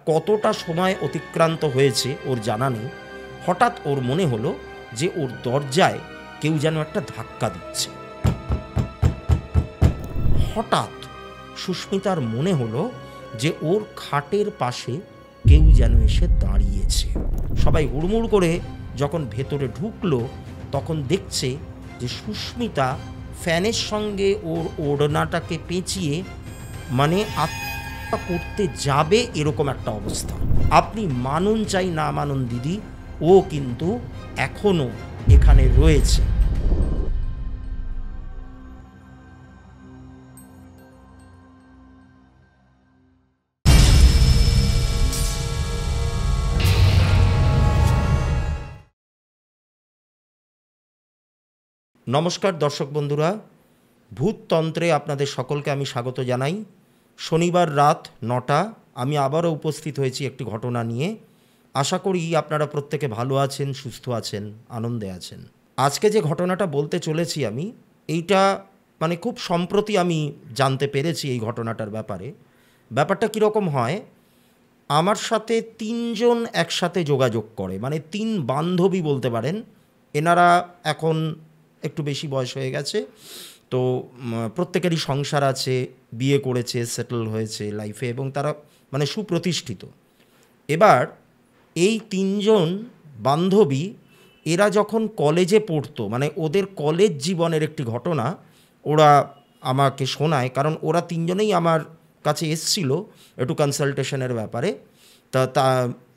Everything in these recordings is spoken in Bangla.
কতটা সময় অতিক্রান্ত হয়েছে ওর জানা নেই। হঠাৎ ওর মনে হলো যে ওর দরজায় কেউ যেন একটা ধাক্কা দিচ্ছে। হঠাৎ সুস্মিতার মনে হলো যে ওর খাটের পাশে কেউ যেন এসে দাঁড়িয়েছে। সবাই হুড়মুড় করে যখন ভেতরে ঢুকলো তখন দেখছে যে সুস্মিতা ফ্যানের সঙ্গে ওর ওড়নাটাকে পেঁচিয়ে মানে আত্মহত্যা করতে যাবে এরকম একটা অবস্থা। আপনি মানুন চাই না মানুন দিদি, ও কিন্তু এখনো এখানে রয়েছে। নমস্কার দর্শক বন্ধুরা, ভূততন্ত্রে আপনাদের সকলকে আমি স্বাগত জানাই। শনিবার রাত 9টা আমি আবারও উপস্থিত হয়েছি একটি ঘটনা নিয়ে। আশা করি আপনারা প্রত্যেকে ভালো আছেন, সুস্থ আছেন, আনন্দে আছেন। আজকে যে ঘটনাটা বলতে চলেছি আমি, এইটা মানে খুব সম্প্রতি আমি জানতে পেরেছি এই ঘটনাটার ব্যাপারে। ব্যাপারটা কীরকম হয়, আমার সাথে 3 জন একসাথে যোগাযোগ করে, মানে 3 বান্ধবী বলতে পারেন। এনারা এখন একটু বেশি বয়স হয়ে গেছে, তো প্রত্যেকেরই সংসার আছে, বিয়ে করেছে, সেটেল হয়েছে লাইফে, এবং তারা মানে সুপ্রতিষ্ঠিত। এবার এই 3 জন বান্ধবী এরা যখন কলেজে পড়তো, মানে ওদের কলেজ জীবনের একটি ঘটনা ওরা আমাকে শোনায়, কারণ ওরা 3 জনেই আমার কাছে এসছিল একটু কনসালটেশনের ব্যাপারে। তা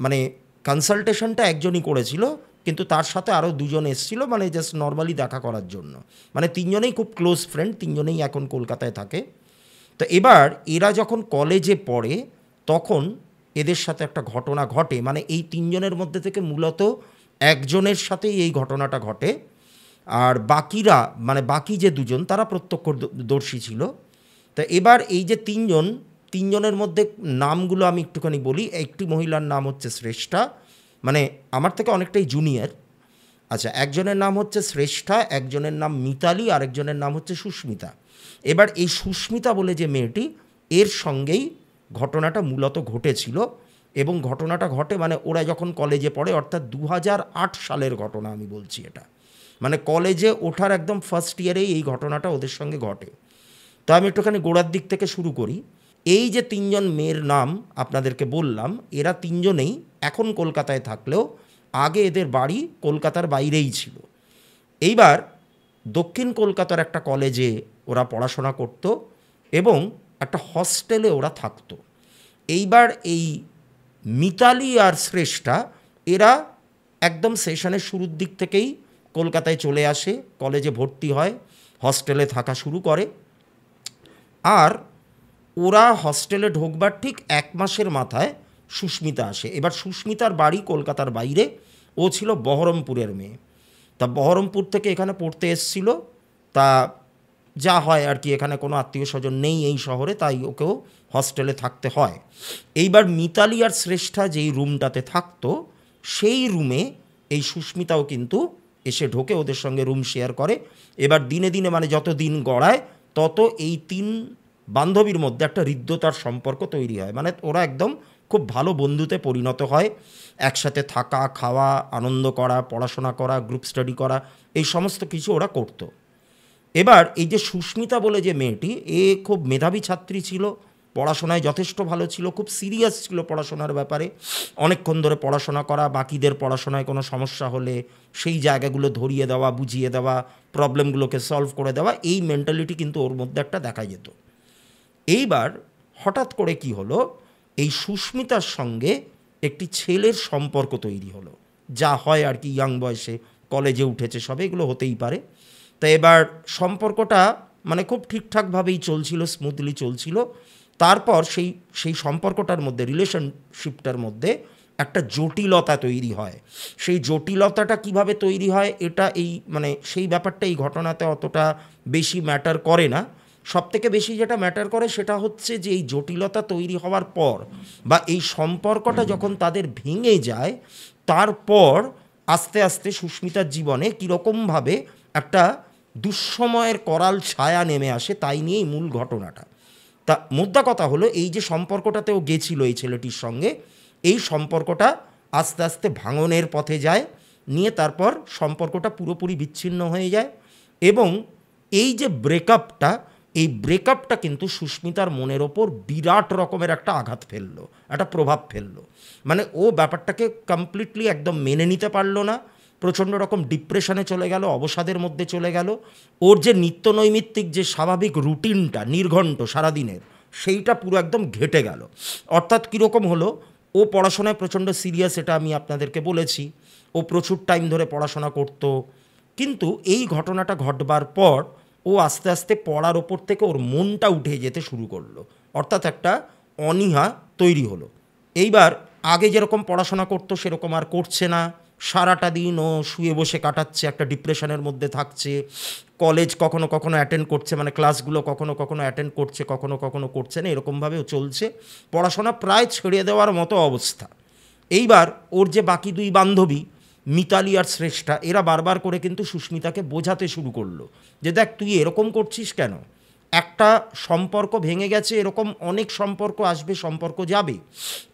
মানে কনসালটেশনটা একজনই করেছিল, কিন্তু তার সাথে আরও 2 জন এসেছিলো, মানে জাস্ট নর্মালি দেখা করার জন্য। মানে 3 জনেই খুব ক্লোজ ফ্রেন্ড, 3 জনেই এখন কলকাতায় থাকে। তো এবার এরা যখন কলেজে পড়ে তখন এদের সাথে একটা ঘটনা ঘটে, মানে এই 3 জনের মধ্যে থেকে মূলত একজনের সাথেই এই ঘটনাটা ঘটে, আর বাকিরা মানে বাকি যে 2 জন তারা প্রত্যক্ষদর্শী ছিল। তো এবার এই যে 3 জনের মধ্যে নামগুলো আমি একটুখানি বলি। একটি মহিলার নাম হচ্ছে শ্রেষ্ঠা, মানে আমার থেকে অনেকটাই জুনিয়র। আচ্ছা, একজনের নাম হচ্ছে শ্রেষ্ঠা, একজনের নাম মিতালি, আর একজনের নাম হচ্ছে সুস্মিতা। এবার এই সুস্মিতা বলে যে মেয়েটি, এর সঙ্গেই ঘটনাটা মূলত ঘটেছিল। এবং ঘটনাটা ঘটে মানে ওরা যখন কলেজে পড়ে, অর্থাৎ 2008 সালের ঘটনা আমি বলছি এটা। মানে কলেজে ওঠার একদম ফার্স্ট ইয়ারেই এই ঘটনাটা ওদের সঙ্গে ঘটে। তো আমি একটুখানি গোড়ার দিক থেকে শুরু করি। এই যে 3 জন মেয়ের নাম আপনাদেরকে বললাম, এরা 3 জনেই এখন কলকাতায় থাকলেও আগে এদের বাড়ি কলকাতার বাইরেই ছিল। এইবার দক্ষিণ কলকাতার একটা কলেজে ওরা পড়াশোনা করত এবং একটা হস্টেলে ওরা থাকতো। এইবার এই মিতালি আর শ্রেষ্ঠা এরা একদম সেশনের শুরুর দিক থেকেই কলকাতায় চলে আসে, কলেজে ভর্তি হয়, হস্টেলে থাকা শুরু করে। আর ওরা হস্টেলে ঢোকবার ঠিক 1 মাসের মাথায় সুস্মিতা আসে। এবার সুস্মিতার বাড়ি কলকাতার বাইরে, ও ছিল বহরমপুরের মেয়ে। তা বহরমপুর থেকে এখানে পড়তে এসেছিল। তা যা হয় আর কি, এখানে কোনো আত্মীয় স্বজন নেই এই শহরে, তাই ওকেও হস্টেলে থাকতে হয়। এইবার মিতালি আর শ্রেষ্ঠা যেই রুমটাতে থাকতো সেই রুমে এই সুস্মিতাও কিন্তু এসে ঢোকে, ওদের সঙ্গে রুম শেয়ার করে। এবার দিনে দিনে মানে যত দিন গড়ায় তত এই 3 বান্ধবীর মধ্যে একটা হৃদ্যতার সম্পর্ক তৈরি হয়। মানে ওরা একদম খুব ভালো বন্ধুতে পরিণত হয়। একসাথে থাকা, খাওয়া, আনন্দ করা, পড়াশোনা করা, গ্রুপ স্টাডি করা, এই সমস্ত কিছু ওরা করতো। এবার এই যে সুস্মিতা বলে যে মেয়েটি, এ খুব মেধাবী ছাত্রী ছিল, পড়াশোনায় যথেষ্ট ভালো ছিল, খুব সিরিয়াস ছিল পড়াশোনার ব্যাপারে। অনেকক্ষণ ধরে পড়াশোনা করা, বাকিদের পড়াশোনায় কোনো সমস্যা হলে সেই জায়গাগুলো ধরিয়ে দেওয়া, বুঝিয়ে দেওয়া, প্রবলেমগুলোকে সলভ করে দেওয়া, এই মেন্টালিটি কিন্তু ওর মধ্যে একটা দেখা যেত। এইবার হঠাৎ করে কি হলো, এই সুস্মিতার সঙ্গে একটি ছেলের সম্পর্ক তৈরি হলো। যা হয় আর কি, ইয়াং বয়সে কলেজে উঠেছে সবে, এগুলো হতেই পারে। তা এবার সম্পর্কটা মানে খুব ঠিকঠাকভাবেই চলছিল, স্মুথলি চলছিল। তারপর সেই সম্পর্কটার মধ্যে, রিলেশনশিপটার মধ্যে একটা জটিলতা তৈরি হয়। সেই জটিলতাটা কিভাবে তৈরি হয় এটা এই মানে সেই ব্যাপারটা এই ঘটনাতে অতটা বেশি ম্যাটার করে না। সবথেকে বেশি যেটা ম্যাটার করে সেটা হচ্ছে যে এই জটিলতা তৈরি হওয়ার পর বা এই সম্পর্কটা যখন তাদের ভেঙে যায়, তারপর আস্তে আস্তে সুস্মিতার জীবনে কীরকমভাবে একটা দুঃসময়ের করাল ছায়া নেমে আসে, তাই নিয়েই মূল ঘটনাটা। তা মুদ্রা কথা হলো, এই যে সম্পর্কটাতেও গেছিল এই ছেলেটির সঙ্গে, এই সম্পর্কটা আস্তে আস্তে ভাঙনের পথে যায়, নিয়ে তারপর সম্পর্কটা পুরোপুরি বিচ্ছিন্ন হয়ে যায়। এবং এই যে ব্রেকআপটা, এই ব্রেকআপটা কিন্তু সুস্মিতার মনের ওপর বিরাট রকমের একটা আঘাত ফেললো, একটা প্রভাব ফেললো। মানে ও ব্যাপারটাকে কমপ্লিটলি একদম মেনে নিতে পারলো না, প্রচণ্ড রকম ডিপ্রেশনে চলে গেল, অবসাদের মধ্যে চলে গেল। ওর যে নিত্যনৈমিত্তিক যে স্বাভাবিক রুটিনটা নির্ঘণ্ট সারাদিনের, সেইটা পুরো একদম ঘেটে গেল। অর্থাৎ কীরকম হলো, ও পড়াশোনায় প্রচণ্ড সিরিয়াস, এটা আমি আপনাদেরকে বলেছি, ও প্রচুর টাইম ধরে পড়াশোনা করত। কিন্তু এই ঘটনাটা ঘটবার পর ও আস্তে আস্তে পড়ার ওপর থেকে ওর মনটা উঠে যেতে শুরু করলো, অর্থাৎ একটা অনীহা তৈরি হলো। এইবার আগে যেরকম পড়াশোনা করতো সেরকম আর করছে না, সারাটা দিন ও শুয়ে বসে কাটাচ্ছে, একটা ডিপ্রেশনের মধ্যে থাকছে। কলেজ কখনো কখনো অ্যাটেন্ড করছে, মানে ক্লাসগুলো কখনো কখনো অ্যাটেন্ড করছে, কখনো কখনো করছে না, এরকমভাবেও চলছে। পড়াশোনা প্রায় ছেড়ে দেওয়ার মতো অবস্থা। এইবার ওর যে বাকি দুই বান্ধবী মিতালি আর শ্রেষ্ঠা, এরা বারবার করে কিন্তু সুস্মিতাকে বোঝাতে শুরু করলো যে দেখ তুই এরকম করছিস কেন, একটা সম্পর্ক ভেঙে গেছে, এরকম অনেক সম্পর্ক আসবে, সম্পর্ক যাবে,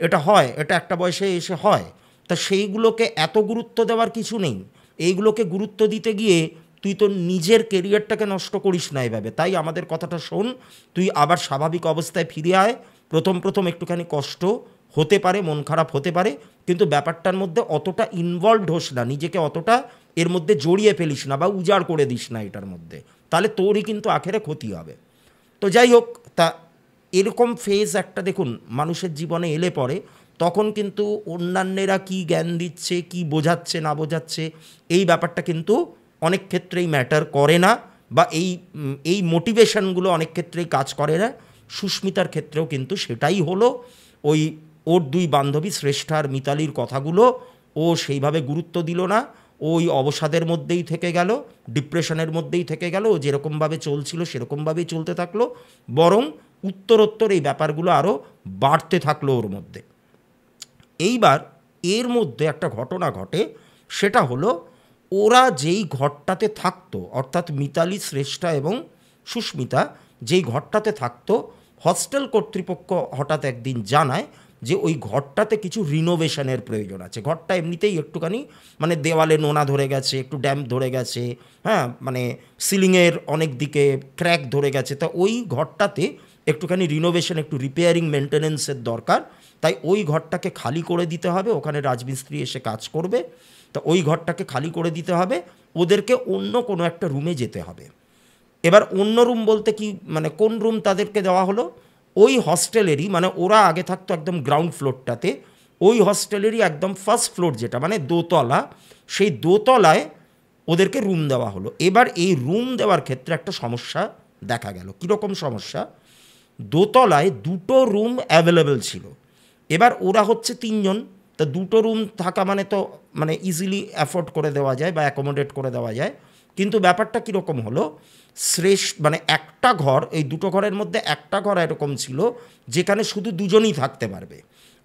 এটা হয়, এটা একটা বয়সে এসে হয়। তা সেইগুলোকে এত গুরুত্ব দেওয়ার কিছু নেই, এইগুলোকে গুরুত্ব দিতে গিয়ে তুই তো নিজের কেরিয়ারটাকে নষ্ট করিস না এভাবে। তাই আমাদের কথাটা শোন, তুই আবার স্বাভাবিক অবস্থায় ফিরে আয়। প্রথম প্রথম একটুখানি কষ্ট হতে পারে, মন খারাপ হতে পারে, কিন্তু ব্যাপারটার মধ্যে অতটা ইনভলভড হোস না, নিজেকে অতটা এর মধ্যে জড়িয়ে ফেলিস না বা উজাড় করে দিস না এটার মধ্যে, তাহলে তোরই কিন্তু আখেরে ক্ষতি হবে। তো যাই হোক, তা এরকম ফেজ একটা দেখুন মানুষের জীবনে এলে পরে, তখন কিন্তু অন্যান্যেরা কি জ্ঞান দিচ্ছে, কি বোঝাচ্ছে না বোঝাচ্ছে, এই ব্যাপারটা কিন্তু অনেক ক্ষেত্রেই ম্যাটার করে না, বা এই মোটিভেশনগুলো অনেক ক্ষেত্রেই কাজ করে না। সুস্মিতার ক্ষেত্রেও কিন্তু সেটাই হলো। ওর দুই বান্ধবী শ্রেষ্ঠা আর মিতালির কথাগুলো ও সেইভাবে গুরুত্ব দিল না, ওই অবসাদের মধ্যেই থেকে গেল, ডিপ্রেশনের মধ্যেই থেকে গেল, ও যেরকমভাবে চলছিল সেরকমভাবেই চলতে থাকলো, বরং উত্তরোত্তর এই ব্যাপারগুলো আরও বাড়তে থাকলো ওর মধ্যে। এইবার এর মধ্যে একটা ঘটনা ঘটে, সেটা হলো ওরা যেই ঘরটাতে থাকতো, অর্থাৎ মিতালি, শ্রেষ্ঠা এবং সুস্মিতা যেই ঘরটাতে থাকতো, হস্টেল কর্তৃপক্ষ হঠাৎ একদিন জানায় যে ওই ঘরটাতে কিছু রিনোভেশনের প্রয়োজন আছে। ঘরটা এমনিতেই একটুখানি মানে দেওয়ালে নোনা ধরে গেছে, একটু ড্যাম্প ধরে গেছে, হ্যাঁ, মানে সিলিংয়ের অনেক দিকে ক্র্যাক ধরে গেছে। তা ওই ঘরটাতে একটুখানি রিনোভেশন, একটু রিপেয়ারিং মেনটেনেন্সের দরকার। তাই ওই ঘরটাকে খালি করে দিতে হবে, ওখানে রাজমিস্ত্রি এসে কাজ করবে। তা ওই ঘরটাকে খালি করে দিতে হবে, ওদেরকে অন্য কোনো একটা রুমে যেতে হবে। এবার অন্য রুম বলতে কি, মানে কোন রুম তাদেরকে দেওয়া হলো, ওই হস্টেলেরই, মানে ওরা আগে থাকতো একদম গ্রাউন্ড ফ্লোরটাতে, ওই হস্টেলেরই একদম ফার্স্ট ফ্লোর যেটা মানে দোতলা, সেই দোতলায় ওদেরকে রুম দেওয়া হলো। এবার এই রুম দেওয়ার ক্ষেত্রে একটা সমস্যা দেখা গেল। কীরকম সমস্যা, দোতলায় দুটো রুম অ্যাভেলেবেল ছিল। এবার ওরা হচ্ছে তিনজন, তা দুটো রুম থাকা মানে তো মানে ইজিলি অ্যাফোর্ড করে দেওয়া যায় বা অ্যাকোমোডেট করে দেওয়া যায়। কিন্তু ব্যাপারটা কীরকম হলো, মানে একটা ঘর, এই দুটো ঘরের মধ্যে একটা ঘর এরকম ছিল যেখানে শুধু দুজনই থাকতে পারবে,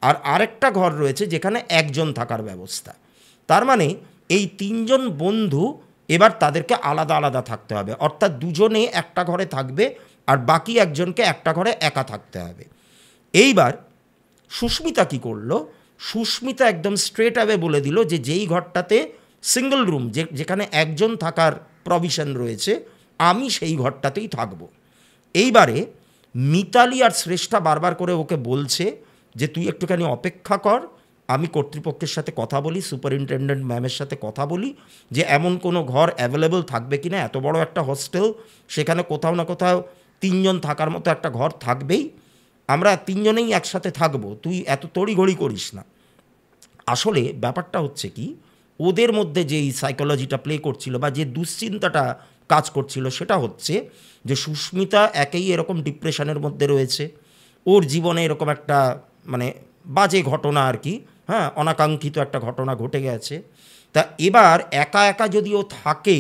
আর আরেকটা ঘর রয়েছে যেখানে একজন থাকার ব্যবস্থা। তার মানে এই তিনজন বন্ধু এবার তাদেরকে আলাদা আলাদা থাকতে হবে, অর্থাৎ দুজনে একটা ঘরে থাকবে আর বাকি একজনকে একটা ঘরে একা থাকতে হবে। এইবার সুস্মিতা কী করলো, সুস্মিতা একদম স্ট্রেট অ্যাওয়ে বলে দিল যে যেই ঘরটাতে সিঙ্গল রুম, যেখানে একজন থাকার প্রভিশন রয়েছে, আমি সেই ঘরটাতেই থাকব। এইবারে মিতালি আর শ্রেষ্ঠা বারবার করে ওকে বলছে যে তুই একটুখানি অপেক্ষা কর, আমি কর্তৃপক্ষের সাথে কথা বলি, সুপারিনটেনডেন্ট ম্যামের সাথে কথা বলি যে এমন কোনো ঘর অ্যাভেলেবল থাকবে কি না। এত বড় একটা হস্টেল, সেখানে কোথাও না কোথাও তিনজন থাকার মতো একটা ঘর থাকবেই, আমরা তিনজনেই একসাথে থাকবো, তুই এত তড়িঘড়ি করিস না। আসলে ব্যাপারটা হচ্ছে কি, ওদের মধ্যে যেই সাইকোলজিটা প্লে করছিল বা যে দুশ্চিন্তাটা কাজ করছিল, সেটা হচ্ছে যে সুস্মিতা একেই এরকম ডিপ্রেশনের মধ্যে রয়েছে, ওর জীবনে এরকম একটা মানে বাজে ঘটনা আর কি, হ্যাঁ, অনাকাঙ্ক্ষিত একটা ঘটনা ঘটে গেছে। তা এবার একা একা যদি ও থাকে,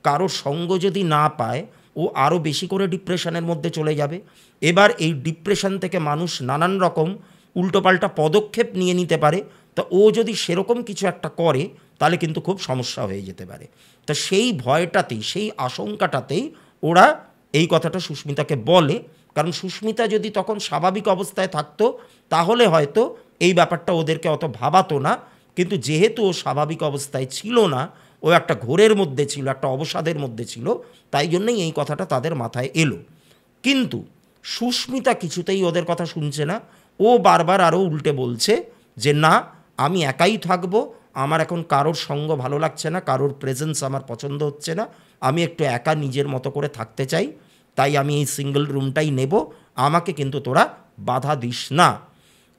কারো সঙ্গ যদি না পায়, ও আরও বেশি করে ডিপ্রেশনের মধ্যে চলে যাবে। এবার এই ডিপ্রেশন থেকে মানুষ নানান রকম উল্টোপাল্টা পদক্ষেপ নিয়ে নিতে পারে। তা ও যদি সেরকম কিছু একটা করে তাহলে কিন্তু খুব সমস্যা হয়ে যেতে পারে। তা সেই ভয়টাতেই, সেই আশঙ্কাটাতেই ওরা এই কথাটা সুস্মিতাকে বলে কারণ সুস্মিতা যদি তখন স্বাভাবিক অবস্থায় থাকতো তাহলে হয়তো এই ব্যাপারটা ওদেরকে অত ভাবাতো না, কিন্তু যেহেতু ও স্বাভাবিক অবস্থায় ছিল না, ও একটা ঘোরের মধ্যে ছিল, একটা অবসাদের মধ্যে ছিল, তাই জন্যই এই কথাটা তাদের মাথায় এলো। কিন্তু সুস্মিতা কিছুতেই ওদের কথা শুনছে না। ও বারবার আরও উল্টে বলছে যে না, আমি একাই থাকবো, আমার এখন কারোর সঙ্গ ভালো লাগছে না, কারোর প্রেজেন্স আমার পছন্দ হচ্ছে না, আমি একটু একা নিজের মতো করে থাকতে চাই, তাই আমি এই সিঙ্গেল রুমটাই নেব, আমাকে কিন্তু তোরা বাধা দিস না।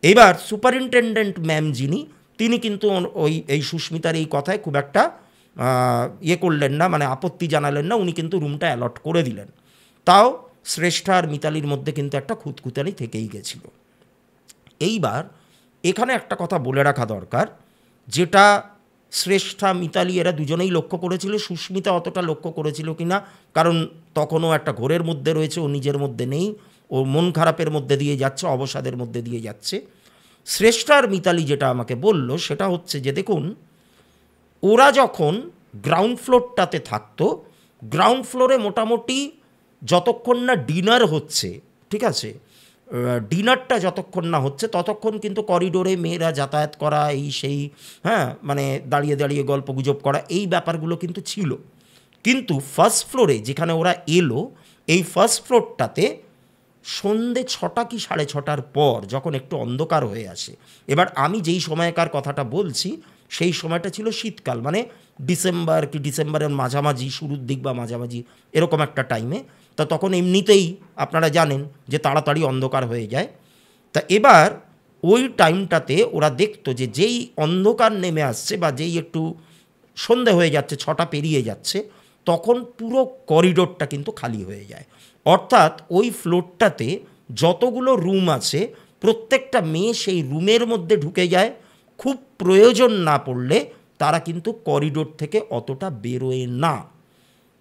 এবার সুপারিনটেনডেন্ট ম্যাম যিনি, তিনি কিন্তু এই সুস্মিতার এই কথায় খুব একটা করলেন না, মানে আপত্তি জানালেন না, উনি কিন্তু রুমটা অ্যালট করে দিলেন। তাও শ্রেষ্ঠা আর মিতালির মধ্যে কিন্তু একটা খুঁতখুঁতানি থেকেই গেছিল। এইবার এখানে একটা কথা বলে রাখা দরকার, যেটা শ্রেষ্ঠা মিতালি এরা দুজনেই লক্ষ্য করেছিল, সুস্মিতা অতটা লক্ষ্য করেছিল কি না, কারণ তখনও একটা ঘোরের মধ্যে রয়েছে, ও নিজের মধ্যে নেই, ও মন খারাপের মধ্যে দিয়ে যাচ্ছে, অবসাদের মধ্যে দিয়ে যাচ্ছে। শ্রেষ্ঠা আর মিতালি যেটা আমাকে বলল সেটা হচ্ছে যে দেখুন, ওরা যখন গ্রাউন্ড ফ্লোরটাতে থাকতো, গ্রাউন্ড ফ্লোরে মোটামুটি যতক্ষণ না ডিনার হচ্ছে, ঠিক আছে, ডিনারটা যতক্ষণ না হচ্ছে ততক্ষণ কিন্তু করিডোরে মেয়েরা যাতায়াত করা, এই সেই, হ্যাঁ, মানে দাঁড়িয়ে দাঁড়িয়ে গল্প গুজব করা, এই ব্যাপারগুলো কিন্তু ছিল। কিন্তু ফার্স্ট ফ্লোরে যেখানে ওরা এলো, এই ফার্স্ট ফ্লোরটাতে সন্ধে 6টা কি 6:30টার পর যখন একটু অন্ধকার হয়ে আসে, এবার আমি যেই সময়কার কথাটা বলছি সেই সময়টা ছিল শীতকাল, মানে ডিসেম্বর কি ডিসেম্বরের মাঝামাঝি, শুরুর দিক বা মাঝামাঝি এরকম একটা টাইমে। তা তখন এমনিতেই আপনারা জানেন যে তাড়াতাড়ি অন্ধকার হয়ে যায়। তা এবার ওই টাইমটাতে ওরা দেখতো যে যেই অন্ধকার নেমে আসছে বা যেই একটু সন্ধে হয়ে যাচ্ছে, 6টা পেরিয়ে যাচ্ছে, তখন পুরো করিডোরটা কিন্তু খালি হয়ে যায়। অর্থাৎ ওই ফ্লোরটাতে যতগুলো রুম আছে প্রত্যেকটা মেয়ে সেই রুমের মধ্যে ঢুকে যায়, খুব প্রয়োজন না পড়লে তারা কিন্তু করিডোর থেকে অতটা বেরোয় না।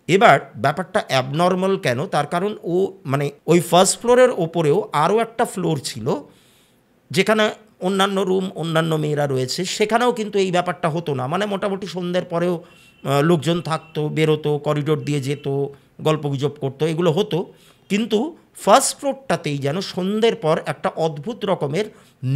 এবার ব্যাপারটা অ্যাবনর্মাল কেন, তার কারণ ও মানে ওই ফার্স্ট ফ্লোরের ওপরেও আরও একটা ফ্লোর ছিল যেখানে অন্যান্য রুম, অন্যান্য মেয়েরা রয়েছে, সেখানেও কিন্তু এই ব্যাপারটা হতো না, মানে মোটামুটি সন্ধ্যের পরেও লোকজন থাকতো, বেরোতো, করিডোর দিয়ে যেত, গল্পগুজব করতো, এগুলো হতো। কিন্তু ফার্স্ট ফ্লোরটাতেই যেন সন্ধ্যের পর একটা অদ্ভুত রকমের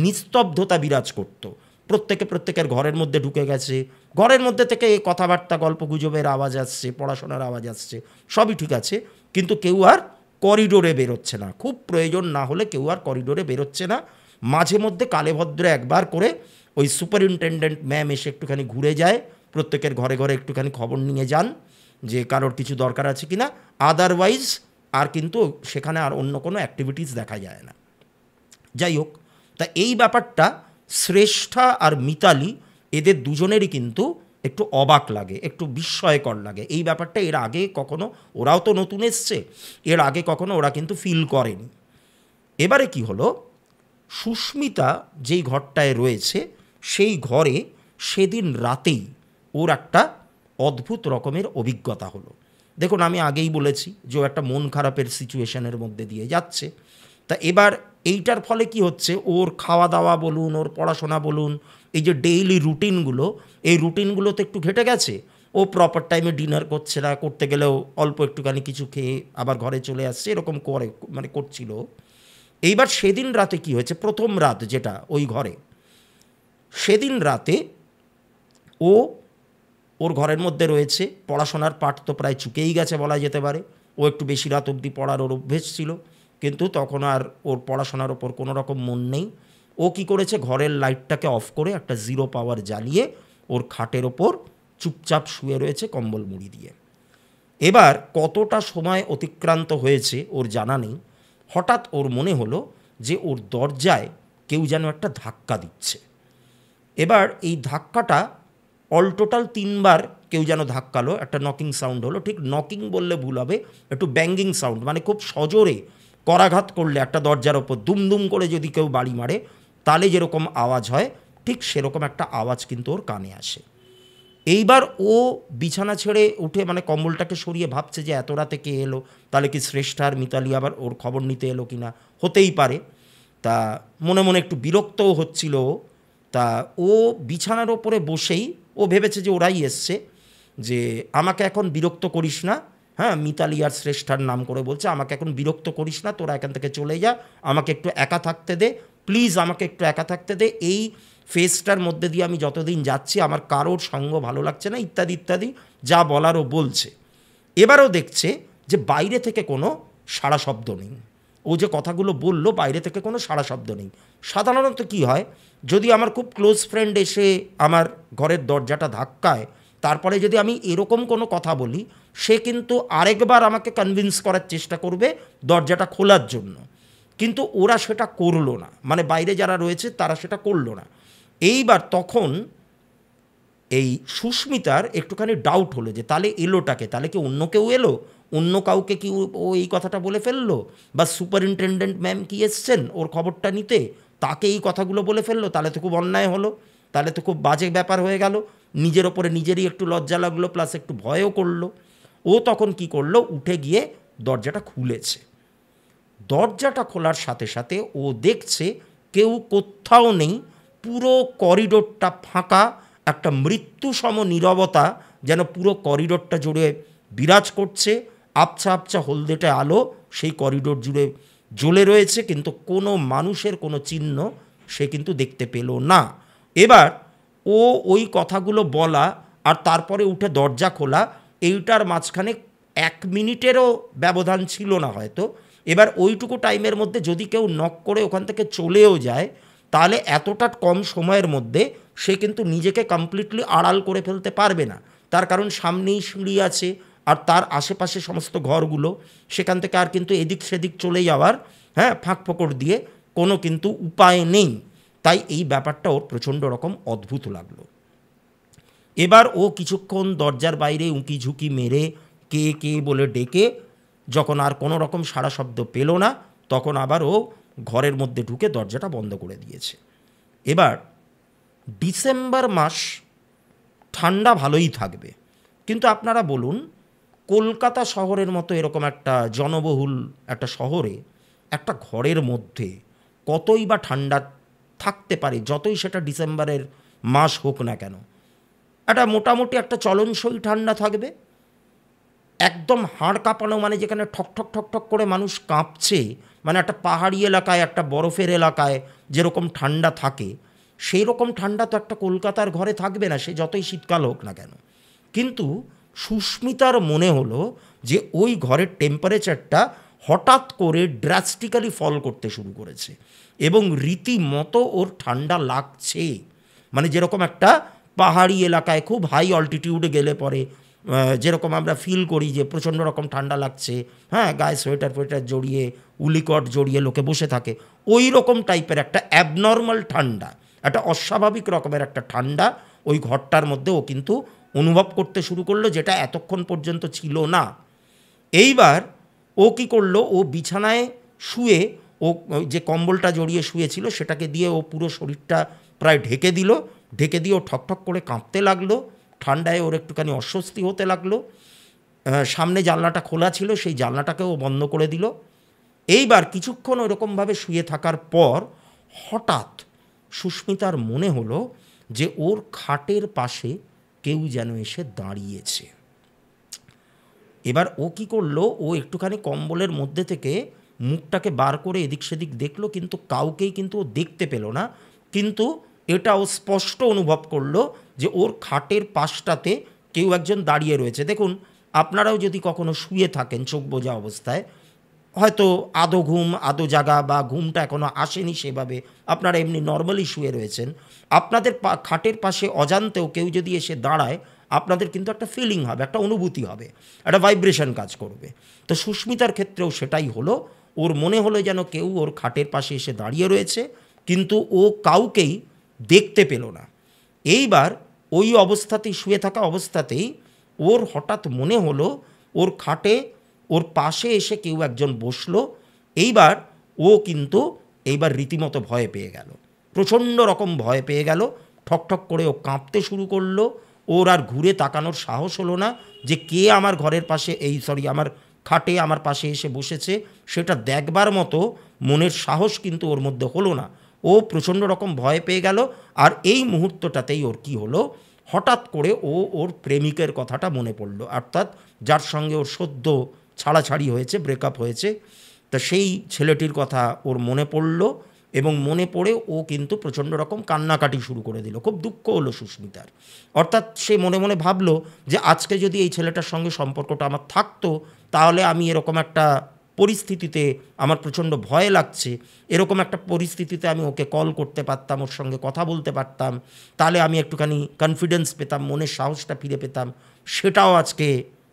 নিস্তব্ধতা বিরাজ করতো। প্রত্যেকের ঘরের মধ্যে ঢুকে গেছে, ঘরের মধ্যে থেকে কথাবার্তা, গল্পগুজবের আওয়াজ আসছে, পড়াশোনার আওয়াজ আসছে, সবই ঠিক আছে, কিন্তু কেউ আর করিডোরে বেরোচ্ছে না, খুব প্রয়োজন না হলে কেউ আর করিডোরে বেরোচ্ছে না। মাঝে মধ্যে কালেভদ্রে একবার করে ওই সুপারিনটেনডেন্ট ম্যাম এসে একটুখানি ঘুরে যায়, প্রত্যেকের ঘরে ঘরে একটুখানি খবর নিয়ে যান যে কারোর কিছু দরকার আছে কি না, আদারওয়াইজ আর কিন্তু সেখানে আর অন্য কোনো অ্যাক্টিভিটিস দেখা যায় না। যাই হোক, তা এই ব্যাপারটা শ্রেষ্ঠা আর মিতালি এদের দুজনেরই কিন্তু একটু অবাক লাগে, একটু বিস্ময়কর লাগে। এই ব্যাপারটা এর আগে কখনো, ওরাও তো নতুন এসছে, এর আগে কখনো ওরা কিন্তু ফিল করেনি। এবারে কি হলো, সুস্মিতা যেই ঘরটায় রয়েছে সেই ঘরে সেদিন রাতেই ওর একটা অদ্ভুত রকমের অভিজ্ঞতা হলো। দেখুন, আমি আগেই বলেছি যে ও একটা মন খারাপের সিচুয়েশনের মধ্যে দিয়ে যাচ্ছে। তা এবার এইটার ফলে কি হচ্ছে, ওর খাওয়া দাওয়া বলুন, ওর পড়াশোনা বলুন, এই যে ডেইলি রুটিনগুলো, এই রুটিনগুলো তো একটু ঘেটে গেছে। ও প্রপার টাইমে ডিনার করছে না, করতে গেলেও অল্প একটুখানি কিছু খেয়ে আবার ঘরে চলে আসছে, এরকম করে মানে করছিল। এইবার সেদিন রাতে কি হয়েছে, প্রথম রাত যেটা ওই ঘরে, সেদিন রাতে ও ওর ঘরের মধ্যে রয়েছে, পড়াশোনার পাঠ তো প্রায় চুকেই গেছে বলা যেতে পারে, ও একটু বেশি রাত অবধি পড়ার ওর অভ্যেস ছিল, কিন্তু তখন আর ওর পড়াশোনার ওপর কোনো রকম মন নেই। ও কি করেছে, ঘরের লাইটটাকে অফ করে একটা জিরো পাওয়ার জ্বালিয়ে ওর খাটের ওপর চুপচাপ শুয়ে রয়েছে কম্বল মুড়ি দিয়ে। এবার কতটা সময় অতিক্রান্ত হয়েছে ওর জানা নেই, হঠাৎ ওর মনে হলো যে ওর দরজায় কেউ যেন একটা ধাক্কা দিচ্ছে। এবার এই ধাক্কাটা অল টোটাল 3বার কেউ যেন ধাক্কালো, একটা নকিং সাউন্ড হলো, ঠিক নকিং বললে ভুল হবে, একটু ব্যাঙ্গিং সাউন্ড, মানে খুব সজোরে করাঘাত করলে একটা দরজার ওপর দুমদুম করে যদি কেউ বাড়ি মারে তাহলে যেরকম আওয়াজ হয়, ঠিক সেরকম একটা আওয়াজ কিন্তু ওর কানে আসে। এইবার ও বিছানা ছেড়ে উঠে মানে কম্বলটাকে সরিয়ে ভাবছে যে এত রাতে কে এলো, তাহলে কি শ্রেষ্ঠা আর মিতালি আবার ওর খবর নিতে এলো কি না, হতেই পারে। তা মনে মনে একটু বিরক্তও হচ্ছিল। তা ও বিছানার ওপরে বসেই ও ভেবেছে যে ওরাই এসছে, যে আমাকে এখন বিরক্ত করিস না, হ্যাঁ, মিতালি আর শ্রেষ্ঠার নাম করে বলছে, আমাকে এখন বিরক্ত করিস না, তোরা এখান থেকে চলে যা, আমাকে একটু একা থাকতে দে, প্লিজ আমাকে একটু একা থাকতে দে, এই ফেসটার মধ্যে দিয়ে আমি যতদিন যাচ্ছি আমার কারোর সঙ্গ ভালো লাগছে না, ইত্যাদি ইত্যাদি যা বলারও বলছে। এবারও দেখছে যে বাইরে থেকে কোনো সাড়া শব্দ নেই, ও যে কথাগুলো বলল বাইরে থেকে কোনো সাড়া শব্দ নেই। সাধারণত কি হয়, যদি আমার খুব ক্লোজ ফ্রেন্ড এসে আমার ঘরের দরজাটা ধাক্কায়, তারপরে যদি আমি এরকম কোনো কথা বলি, সে কিন্তু আরেকবার আমাকে কনভিন্স করার চেষ্টা করবে দরজাটা খোলার জন্য, কিন্তু ওরা সেটা করলো না, মানে বাইরে যারা রয়েছে তারা সেটা করলো না। এইবার তখন এই সুস্মিতার একটুখানি ডাউট হলো যে তাহলে এলোটাকে, তাহলে কি অন্য কেউ এলো, অন্য কাউকে কি ও এই কথাটা বলে ফেললো, বা সুপারিনটেনডেন্ট ম্যাম কি এসছেন ওর খবরটা নিতে, তাকে এই কথাগুলো বলে ফেললো, তাহলে তো খুব অন্যায় হলো, তাহলে তো খুব বাজে ব্যাপার হয়ে গেল। নিজের ওপরে নিজেরই একটু লজ্জা লাগলো, প্লাস একটু ভয়ও করলো। ও তখন কি করলো, উঠে গিয়ে দরজাটা খুলেছে। দরজাটা খোলার সাথে সাথে ও দেখছে কেউ কোথাও নেই, পুরো করিডোরটা ফাঁকা, একটা মৃত্যুসম নীরবতা যেন পুরো করিডোরটা জুড়ে বিরাজ করছে। আবছা আবছা হলদেটে আলো সেই করিডোর জুড়ে জ্বলে রয়েছে, কিন্তু কোনো মানুষের কোনো চিহ্ন সে কিন্তু দেখতে পেল না। এবার ও ওই কথাগুলো বলা আর তারপরে উঠে দরজা খোলা, এইটার মাঝখানে 1 মিনিটেরও ব্যবধান ছিল না হয়তো। এবার ওইটুকু টাইমের মধ্যে যদি কেউ নক করে ওখান থেকে চলেও যায়, তাহলে এতটা কম সময়ের মধ্যে সে কিন্তু নিজেকে কমপ্লিটলি আড়াল করে ফেলতে পারবে না, তার কারণ সামনেই সিঁড়ি আছে আর তার আশেপাশে সমস্ত ঘরগুলো, সেখান থেকে আর কিন্তু এদিক সেদিক চলে যাওয়ার ফাঁক ফোকর দিয়ে কোনো কিন্তু উপায় নেই। তাই এই ব্যাপারটা ওর প্রচণ্ড রকম অদ্ভুত লাগলো। এবার ও কিছুক্ষণ দরজার বাইরে উঁকি ঝুঁকি মেরে কে কে বলে ডেকে, যখন আর কোনো রকম সাড়া শব্দ পেল না, তখন আবার ও ঘরের মধ্যে ঢুকে দরজাটা বন্ধ করে দিয়েছে। এবার ডিসেম্বর মাস, ঠান্ডা ভালোই থাকবে, কিন্তু আপনারা বলুন কলকাতা শহরের মতো এরকম একটা জনবহুল একটা শহরে একটা ঘরের মধ্যে কতই বা ঠান্ডা থাকতে পারে, যতই সেটা ডিসেম্বরের মাস হোক না কেন, একটা মোটামুটি একটা চলনসই ঠান্ডা থাকবে। একদম হাড় কাঁপানো, মানে যেখানে ঠক ঠক ঠক ঠক করে মানুষ কাঁপছে, মানে একটা পাহাড়ি এলাকায় একটা বরফের এলাকায় যেরকম ঠান্ডা থাকে, সেই রকম ঠান্ডা তো একটা কলকাতার ঘরে থাকবে না, সে যতই শীতকাল হোক না কেন। কিন্তু সুস্মিতার মনে হলো যে ওই ঘরের টেম্পারেচারটা হঠাৎ করে ড্রাস্টিক্যালি ফল করতে শুরু করেছে এবং রীতিমতো ওর ঠান্ডা লাগছে। মানে যেরকম একটা পাহাড়ি এলাকায় খুব হাই অল্টিটিউডে গেলে পরে যেরকম আমরা ফিল করি যে প্রচণ্ড রকম ঠান্ডা লাগছে, গায়ে সোয়েটার ফোয়েটার জড়িয়ে উলিকট জড়িয়ে লোকে বসে থাকে, ওই রকম টাইপের একটা অ্যাবনর্মাল ঠান্ডা, একটা অস্বাভাবিক রকমের একটা ঠান্ডা ওই ঘরটার মধ্যে ও কিন্তু অনুভব করতে শুরু করলো, যেটা এতক্ষণ পর্যন্ত ছিল না। এইবার ও কী করলো, ও বিছানায় শুয়ে ও যে কম্বলটা জড়িয়ে শুয়েছিল সেটাকে দিয়ে ও পুরো শরীরটা প্রায় ঢেকে দিল, ঢেকে দিয়ে ও ঠকঠক করে কাঁপতে লাগলো, ঠান্ডায় ওর একটুখানি অস্বস্তি হতে লাগলো। সামনে জানলাটা খোলা ছিল, সেই জানলাটাকেও বন্ধ করে দিল। এইবার কিছুক্ষণ ওরকমভাবে শুয়ে থাকার পর হঠাৎ সুস্মিতার মনে হলো যে ওর খাটের পাশে কেউ যেন এসে দাঁড়িয়েছে। এবার ও কী করলো, ও একটুখানি কম্বলের মধ্যে থেকে মুখটাকে বার করে এদিক সেদিক দেখলো, কিন্তু কাউকেই কিন্তু ও দেখতে পেল না। কিন্তু এটা ও স্পষ্ট অনুভব করলো যে ওর খাটের পাশটাতে কেউ একজন দাঁড়িয়ে রয়েছে। দেখুন, আপনারাও যদি কখনো শুয়ে থাকেন চোখ বোঝা অবস্থায়, হয়তো আধো ঘুম আধো জাগা বা ঘুমটা এখনও আসেনি সেভাবে, আপনারা এমনি নর্মালি শুয়ে রয়েছেন, আপনাদের খাটের পাশে অজান্তেও কেউ যদি এসে দাঁড়ায়, আপনাদের কিন্তু একটা ফিলিং হবে, একটা অনুভূতি হবে, একটা ভাইব্রেশন কাজ করবে। তো সুস্মিতার ক্ষেত্রেও সেটাই হলো, ওর মনে হলো যেন কেউ ওর খাটের পাশে এসে দাঁড়িয়ে রয়েছে, কিন্তু ও কাউকেই দেখতে পেল না। এইবার ওই অবস্থাতেই, শুয়ে থাকা অবস্থাতেই ওর হঠাৎ মনে হলো ওর খাটে ওর পাশে এসে কেউ একজন বসলো। এইবার ও কিন্তু এইবার রীতিমতো ভয় পেয়ে গেল, প্রচণ্ড রকম ভয় পেয়ে গেল, ঠকঠক করে ও কাঁপতে শুরু করলো। ওর আর ঘুরে তাকানোর সাহস হলো না যে কে আমার ঘরের পাশে আমার খাটে আমার পাশে এসে বসেছে, সেটা দেখবার মতো মনের সাহস কিন্তু ওর মধ্যে হলো না। ও প্রচণ্ড রকম ভয় পেয়ে গেল। আর এই মুহূর্তটাতেই ওর কী হলো, হঠাৎ করে ওর প্রেমিকের কথাটা মনে পড়ল, অর্থাৎ যার সঙ্গে ওর সদ্য ছাড়াছাড়ি হয়েছে, ব্রেকআপ হয়েছে, তা সেই ছেলেটির কথা ওর মনে পড়ল এবং মনে পড়ে ও কিন্তু প্রচণ্ড রকম কান্নাকাটি শুরু করে দিল। খুব দুঃখ হলো সুস্মিতার। অর্থাৎ সে মনে মনে ভাবলো যে আজকে যদি এই ছেলেটার সঙ্গে সম্পর্কটা আমার থাকতো, তাহলে আমি এরকম একটা পরিস্থিতিতে, আমার প্রচণ্ড ভয় লাগছে, এরকম একটা পরিস্থিতিতে আমি ওকে কল করতে পারতাম, ওর সঙ্গে কথা বলতে পারতাম, তাহলে আমি একটুখানি কনফিডেন্স পেতাম, মনের সাহসটা ফিরে পেতাম, সেটাও আজকে,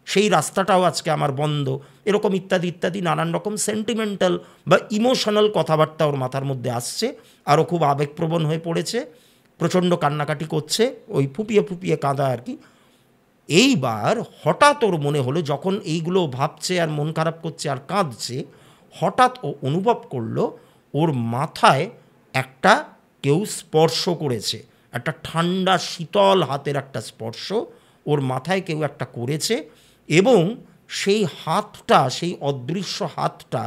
সেই রাস্তাটাও আজকে আমার বন্ধ, এরকম ইত্যাদি ইত্যাদি নানান রকম সেন্টিমেন্টাল বা ইমোশনাল কথাবার্তা ওর মাথার মধ্যে আসছে, আরও খুব আবেগপ্রবণ হয়ে পড়েছে, প্রচণ্ড কান্নাকাটি করছে, ওই ফুপিয়ে ফুপিয়ে কাঁদা আর কি। এইবার হঠাৎ ওর মনে হলো, যখন এইগুলো ভাবছে আর মন খারাপ করছে আর কাঁদছে, হঠাৎ ও অনুভব করলো ওর মাথায় একটা কেউ স্পর্শ করেছে, একটা ঠান্ডা শীতল হাতের একটা স্পর্শ ওর মাথায় কেউ একটা করেছে, এবং সেই হাতটা, সেই অদৃশ্য হাতটা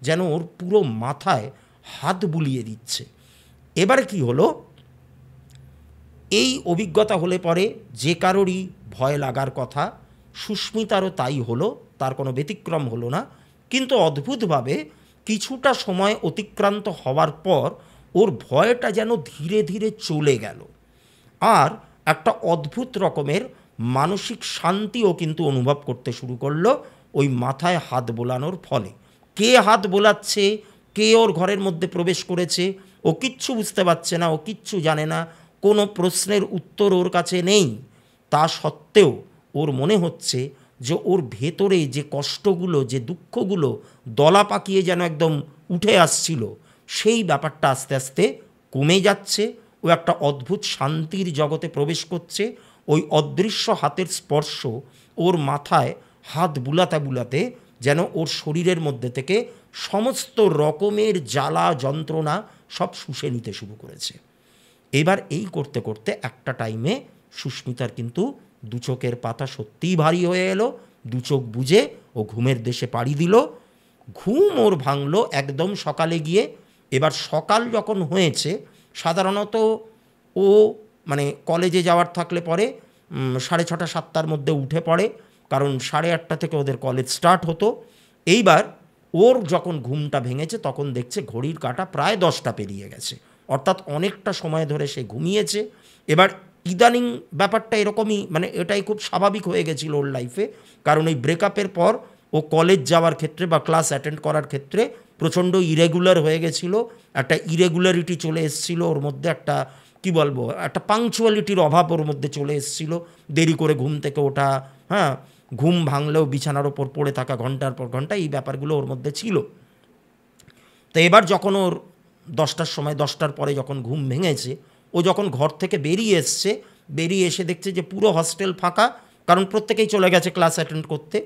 যেন ওর পুরো মাথায় হাত বুলিয়ে দিচ্ছে। এবারে কি হলো, এই অভিজ্ঞতা হলে পরে যে কারোরই ভয় লাগার কথা, সুস্মিতারও তাই হলো, তার কোনো ব্যতিক্রম হলো না। কিন্তু অদ্ভুতভাবে কিছুটা সময় অতিক্রান্ত হওয়ার পর ওর ভয়টা যেন ধীরে ধীরে চলে গেল, আর একটা অদ্ভুত রকমের মানসিক শান্তিও কিন্তু অনুভব করতে শুরু করলো ওই মাথায় হাত বোলানোর ফলে। কে হাত বোলাচ্ছে, কে ওর ঘরের মধ্যে প্রবেশ করেছে, ও কিচ্ছু বুঝতে পারছে না, ও কিচ্ছু জানে না, কোনো প্রশ্নের উত্তর ওর কাছে নেই। তা সত্ত্বেও ওর মনে হচ্ছে যে ওর ভেতরে যে কষ্টগুলো, যে দুঃখগুলো দলা পাকিয়ে যেন একদম উঠে আসছিল, সেই ব্যাপারটা আস্তে আস্তে কমে যাচ্ছে। ও একটা অদ্ভুত শান্তির জগতে প্রবেশ করছে। ওই অদৃশ্য হাতের স্পর্শ ওর মাথায় হাত বুলাতে বুলাতে যেন ওর শরীরের মধ্যে থেকে সমস্ত রকমের জ্বালা যন্ত্রণা সব শুষে নিতে শুরু করেছে। এবার এই করতে করতে একটা টাইমে সুস্মিতার কিন্তু দু চোখের পাতা সত্যিই ভারী হয়ে এলো, দু চোখ বুজে ও ঘুমের দেশে পাড়ি দিল। ঘুম ওর ভাঙল একদম সকালে গিয়ে। এবার সকাল যখন হয়েছে, সাধারণত ও মানে কলেজে যাওয়ার থাকলে পরে 6:30 7টার মধ্যে উঠে পড়ে, কারণ 8:30 থেকে ওদের কলেজ স্টার্ট হতো। এইবার ওর যখন ঘুমটা ভেঙেছে তখন দেখছে ঘড়ির কাঁটা প্রায় 10টা পেরিয়ে গেছে, অর্থাৎ অনেকটা সময় ধরে সে ঘুমিয়েছে। এবার ইদানিং ব্যাপারটা এরকমই, মানে এটাই খুব স্বাভাবিক হয়ে গেছিল ওর লাইফে, কারণ এই ব্রেকআপের পর ও কলেজ যাওয়ার ক্ষেত্রে বা ক্লাস অ্যাটেন্ড করার ক্ষেত্রে প্রচণ্ড ইরেগুলার হয়ে গেছিলো, একটা ইরেগুলারিটি চলে এসেছিলো ওর মধ্যে, একটা কি বলবো, একটা পাংচুয়ালিটির অভাব ওর মধ্যে চলে এসেছিলো, দেরি করে ঘুম থেকে ওঠা, হ্যাঁ, ঘুম ভাঙলেও বিছানার ওপর পড়ে থাকা ঘন্টার পর ঘন্টা, এই ব্যাপারগুলো ওর মধ্যে ছিল। তো এবার যখন ওর 10টার সময়, 10টার পরে যখন ঘুম ভেঙেছে, ও যখন ঘর থেকে বেরিয়ে এসছে, বেরিয়ে এসে দেখছে যে পুরো হস্টেল ফাঁকা, কারণ প্রত্যেকেই চলে গেছে ক্লাস অ্যাটেন্ড করতে।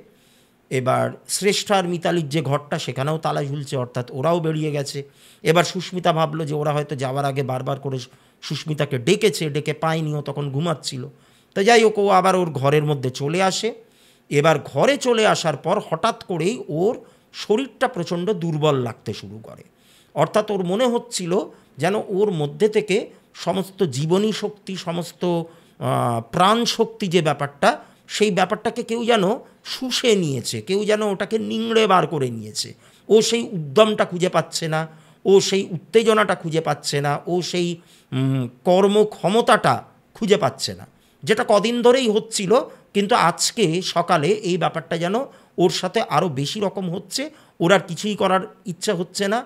এবার শ্রেষ্ঠা আর মিতালির যে ঘরটা, সেখানেও তালা ঝুলছে, অর্থাৎ ওরাও বেরিয়ে গেছে। এবার সুস্মিতা ভাবলো যে ওরা হয়তো যাওয়ার আগে বারবার করে সুস্মিতাকে ডেকেছে, ডেকে পায়নি, ও তখন ঘুমাচ্ছিল। তো যাই হোক, ও আবার ওর ঘরের মধ্যে চলে আসে। এবার ঘরে চলে আসার পর হঠাৎ করেই ওর শরীরটা প্রচণ্ড দুর্বল লাগতে শুরু করে, অর্থাৎ ওর মনে হচ্ছিল যেন ওর মধ্যে থেকে সমস্ত জীবনী শক্তি, সমস্ত প্রাণ শক্তি যে ব্যাপারটা, সেই ব্যাপারটাকে কেউ যেন শুষে নিয়েছে, কেউ যেন ওটাকে নিংড়ে বার করে নিয়েছে। ও সেই উদ্যমটা খুঁজে পাচ্ছে না, ও সেই উত্তেজনাটা খুঁজে পাচ্ছে না, ও সেই কর্মক্ষমতাটা খুঁজে পাচ্ছে না, যেটা কদিন ধরেই হচ্ছিল, কিন্তু আজকে সকালে এই ব্যাপারটা যেন ওর সাথে আরও বেশি রকম হচ্ছে। ওর আর কিছুই করার ইচ্ছা হচ্ছে না।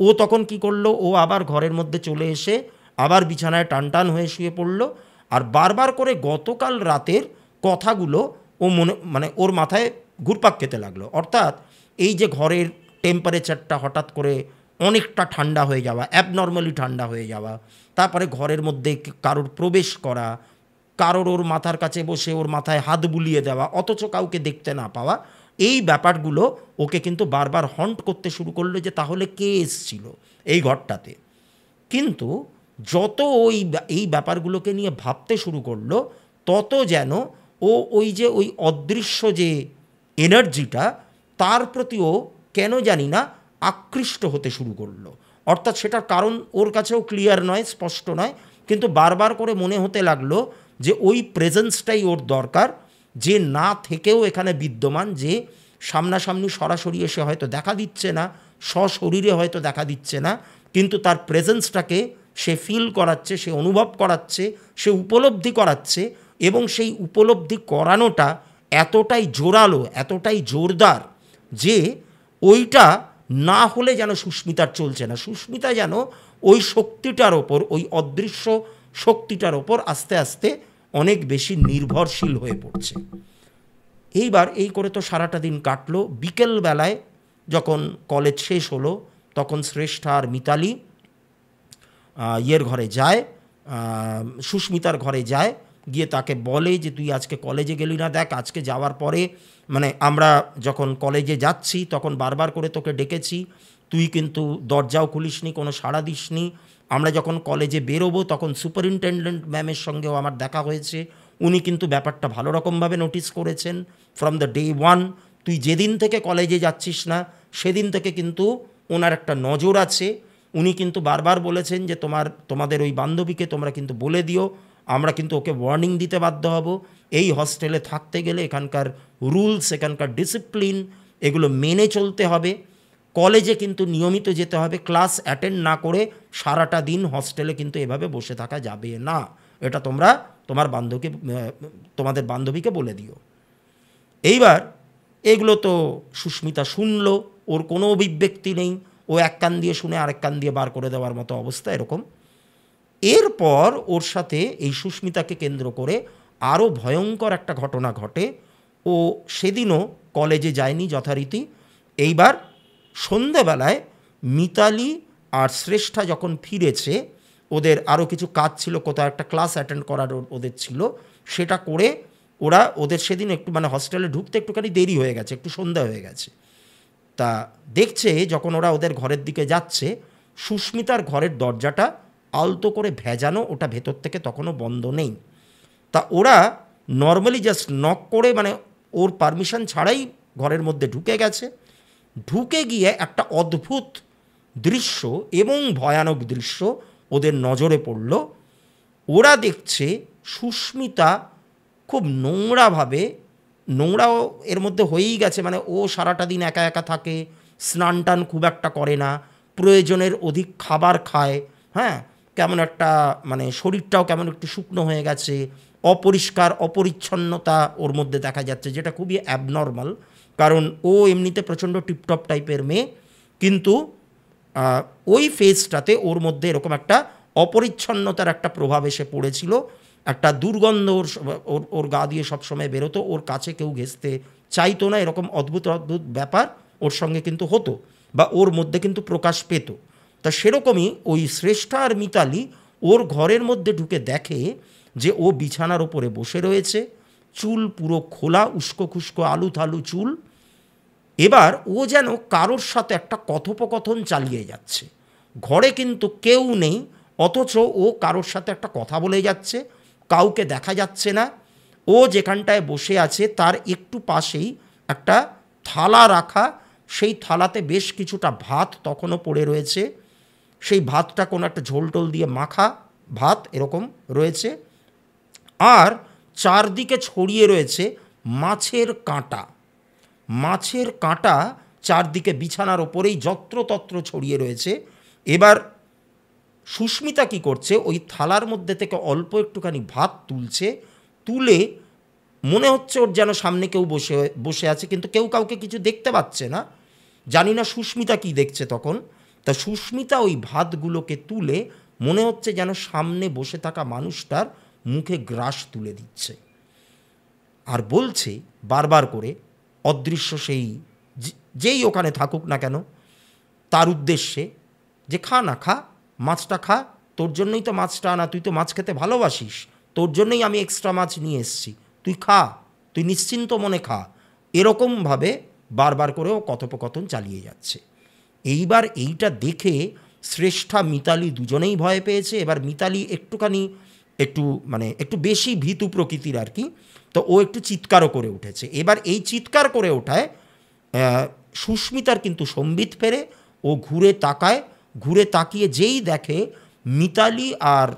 ও তখন কি করলো, ও আবার ঘরের মধ্যে চলে এসে আবার বিছানায় টানটান হয়ে শুয়ে পড়ল, আর বারবার করে গতকাল রাতের কথাগুলো ও মানে ওর মাথায় ঘুরপাক খেতে লাগলো। অর্থাৎ এই যে ঘরের টেম্পারেচারটা হঠাৎ করে অনেকটা ঠান্ডা হয়ে যাওয়া, অ্যাবনর্মালি ঠান্ডা হয়ে যাওয়া, তারপরে ঘরের মধ্যে কারোর প্রবেশ করা, কারোর ওর মাথার কাছে বসে ওর মাথায় হাত বুলিয়ে দেওয়া, অথচ কাউকে দেখতে না পাওয়া, এই ব্যাপারগুলো ওকে কিন্তু বারবার হন্ট করতে শুরু করলো যে তাহলে কে এসছিল এই ঘরটাতে। কিন্তু যত এই ব্যাপারগুলোকে নিয়ে ভাবতে শুরু করলো, তত যেন ওই যে ওই অদৃশ্য যে এনার্জিটা, তার প্রতিও কেন জানি না আকৃষ্ট হতে শুরু করলো। অর্থাৎ সেটার কারণ ওর কাছেও ক্লিয়ার নয়, স্পষ্ট নয়, কিন্তু বারবার করে মনে হতে লাগলো যে ওই প্রেজেন্সটাই ওর দরকার, যে না থেকেও এখানে বিদ্যমান, যে সামনাসামনি সরাসরি এসে হয়তো দেখা দিচ্ছে না, সশরীরে হয়তো দেখা দিচ্ছে না, কিন্তু তার প্রেজেন্সটাকে সে ফিল করাচ্ছে, সে অনুভব করাচ্ছে, সে উপলব্ধি করাচ্ছে, এবং সেই উপলব্ধি করানোটা এতটাই জোরালো, এতটাই জোরদার যে ওইটা না হলে যেন সুস্মিতার চলছে না। সুস্মিতা যেন ওই শক্তিটার ওপর, ওই অদৃশ্য শক্তিটার ওপর আস্তে আস্তে অনেক বেশি নির্ভরশীল হয়ে পড়ছে। এইবার এই করে তো সারাটা দিন কাটলো। বিকেলবেলায় যখন কলেজ শেষ হলো তখন শ্রেষ্ঠা আর মিতালি ইয়ের ঘরে যায়, সুস্মিতার ঘরে যায়, গিয়ে তাকে বলে যে তুই আজকে কলেজে গেলি না, দেখ আজকে যাওয়ার পরে মানে আমরা যখন কলেজে যাচ্ছি তখন বারবার করে তোকে ডেকেছি, তুই কিন্তু দরজাও খুলিসনি, কোনো সাড়া দিসনি। আমরা যখন কলেজে বেরোবো তখন সুপারিনটেন্ডেন্ট ম্যামের সঙ্গেও আমার দেখা হয়েছে, উনি কিন্তু ব্যাপারটা ভালো রকমভাবে নোটিস করেছেন ফ্রম দ্য ডে ওয়ান। তুই যেদিন থেকে কলেজে যাচ্ছিস না সেদিন থেকে কিন্তু ওনার একটা নজর আছে। উনি কিন্তু বারবার বলেছেন যে তোমাদের ওই বান্ধবীকে তোমরা কিন্তু বলে দিও, আমরা কিন্তু ওকে ওয়ার্নিং দিতে বাধ্য হব। এই হস্টেলে থাকতে গেলে এখানকার রুলস, এখানকার ডিসিপ্লিন, এগুলো মেনে চলতে হবে। কলেজে কিন্তু নিয়মিত যেতে হবে, ক্লাস অ্যাটেন্ড না করে সারাটা দিন হস্টেলে কিন্তু এভাবে বসে থাকা যাবে না। এটা তোমরা তোমাদের বান্ধবীকে বলে দিও। এইবার এগুলো তো সুস্মিতা শুনলো, ওর কোনো অভিব্যক্তি নেই, ও এক কান দিয়ে শুনে আরেক কান দিয়ে বার করে দেওয়ার মতো অবস্থা এরকম। এরপর ওর সাথে এই সুস্মিতাকে কেন্দ্র করে আরও ভয়ঙ্কর একটা ঘটনা ঘটে। ও সেদিনও কলেজে যায়নি যথারীতি। এইবার সন্ধেবেলায় মিতালি আর শ্রেষ্ঠা যখন ফিরেছে, ওদের আরও কিছু কাজ ছিল, কোথাও একটা ক্লাস অ্যাটেন্ড করার ওদের ছিল, সেটা করে ওদের সেদিন একটু মানে হস্টেলে ঢুকতে একটুখানি দেরি হয়ে গেছে, একটু সন্ধ্যা হয়ে গেছে। তা দেখছে যখন ওরা ওদের ঘরের দিকে যাচ্ছে, সুস্মিতার ঘরের দরজাটা আলতো করে ভেজানো, ওটা ভেতর থেকে তখনও বন্ধ নেই। তা ওরা নর্মালি জাস্ট নক করে মানে ওর পারমিশন ছাড়াই ঘরের মধ্যে ঢুকে গেছে। ঢুকে গিয়ে একটা অদ্ভুত দৃশ্য এবং ভয়ানক দৃশ্য ওদের নজরে পড়ল। ওরা দেখছে সুস্মিতা খুব নোংরাও এর মধ্যে হয়েই গেছে, মানে ও সারাটা দিন একা একা থাকে, স্নান টান খুব একটা করে না, প্রয়োজনের অধিক খাবার খায়, হ্যাঁ, কেমন একটা মানে শরীরটাও কেমন একটু শুকনো হয়ে গেছে, অপরিষ্কার অপরিচ্ছন্নতা ওর মধ্যে দেখা যাচ্ছে, যেটা খুবই অ্যাবনর্মাল, কারণ ও এমনিতে প্রচণ্ড টিপটপ টাইপের মেয়ে, কিন্তু ওই ফেজটাতে ওর মধ্যে এরকম একটা অপরিচ্ছন্নতার একটা প্রভাব এসে পড়েছিল। একটা দুর্গন্ধ ওর গা দিয়ে সবসময় বেরোতো, ওর কাছে কেউ ঘেঁষতে চাইতো না, এরকম অদ্ভুত অদ্ভুত ব্যাপার ওর সঙ্গে কিন্তু হতো বা ওর মধ্যে কিন্তু প্রকাশ পেত। তা সেরকমই ওই শ্রেষ্ঠা আর মিতালি ওর ঘরের মধ্যে ঢুকে দেখে যে ও বিছানার ওপরে বসে রয়েছে, চুল পুরো খোলা, উস্কো খুস্কো আলু থালু চুল। এবার ও যেন কারোর সাথে একটা কথোপকথন চালিয়ে যাচ্ছে, ঘরে কিন্তু কেউ নেই, অথচ ও কারোর সাথে একটা কথা বলে যাচ্ছে, কাউকে দেখা যাচ্ছে না। ও যেখানটায় বসে আছে তার একটু পাশেই একটা থালা রাখা, সেই থালাতে বেশ কিছুটা ভাত তখনও পড়ে রয়েছে, সেই ভাতটা কোনো একটা ঝোল টোল দিয়ে মাখা ভাত এরকম রয়েছে, আর চারদিকে ছড়িয়ে রয়েছে মাছের কাঁটা চারদিকে বিছানার ওপরেই যত্রতত্র ছড়িয়ে রয়েছে। এবার সুস্মিতা কি করছে, ওই থালার মধ্যে থেকে অল্প একটুখানি ভাত তুলছে, তুলে মনে হচ্ছে ওর যেন সামনে কেউ বসে আছে, কিন্তু কেউ কাউকে কিছু দেখতে পাচ্ছে না, জানি না সুস্মিতা কি দেখছে তখন। তা সুস্মিতা ওই ভাতগুলোকে তুলে মনে হচ্ছে যেন সামনে বসে থাকা মানুষটার মুখে গ্রাস তুলে দিচ্ছে, আর বলছে বারবার করে অদৃশ্য সেই যেই ওখানে থাকুক না কেন তার উদ্দেশ্যে, যে খা না, খা মাছটা খা, তোর জন্যই তো মাছটা আনা, তুই তো মাছ খেতে ভালোবাসিস, তোর জন্যই আমি এক্সট্রা মাছ নিয়ে এসেছি, তুই খা, তুই নিশ্চিন্ত মনে খা। এরকমভাবে বারবার করেও কথোপকথন চালিয়ে যাচ্ছে। এইবার এইটা দেখে শ্রেষ্ঠা মিতালি দুজনেই ভয় পেয়েছে। এবার মিতালি একটু বেশি ভীতু প্রকৃতির আর কি, তো ও একটু চিৎকারও করে উঠেছে। এবার এই চিৎকার করে ওঠায় সুস্মিতার কিন্তু সম্বিত ফেরে, ও ঘুরে তাকিয়ে যেই দেখে মিতালি আর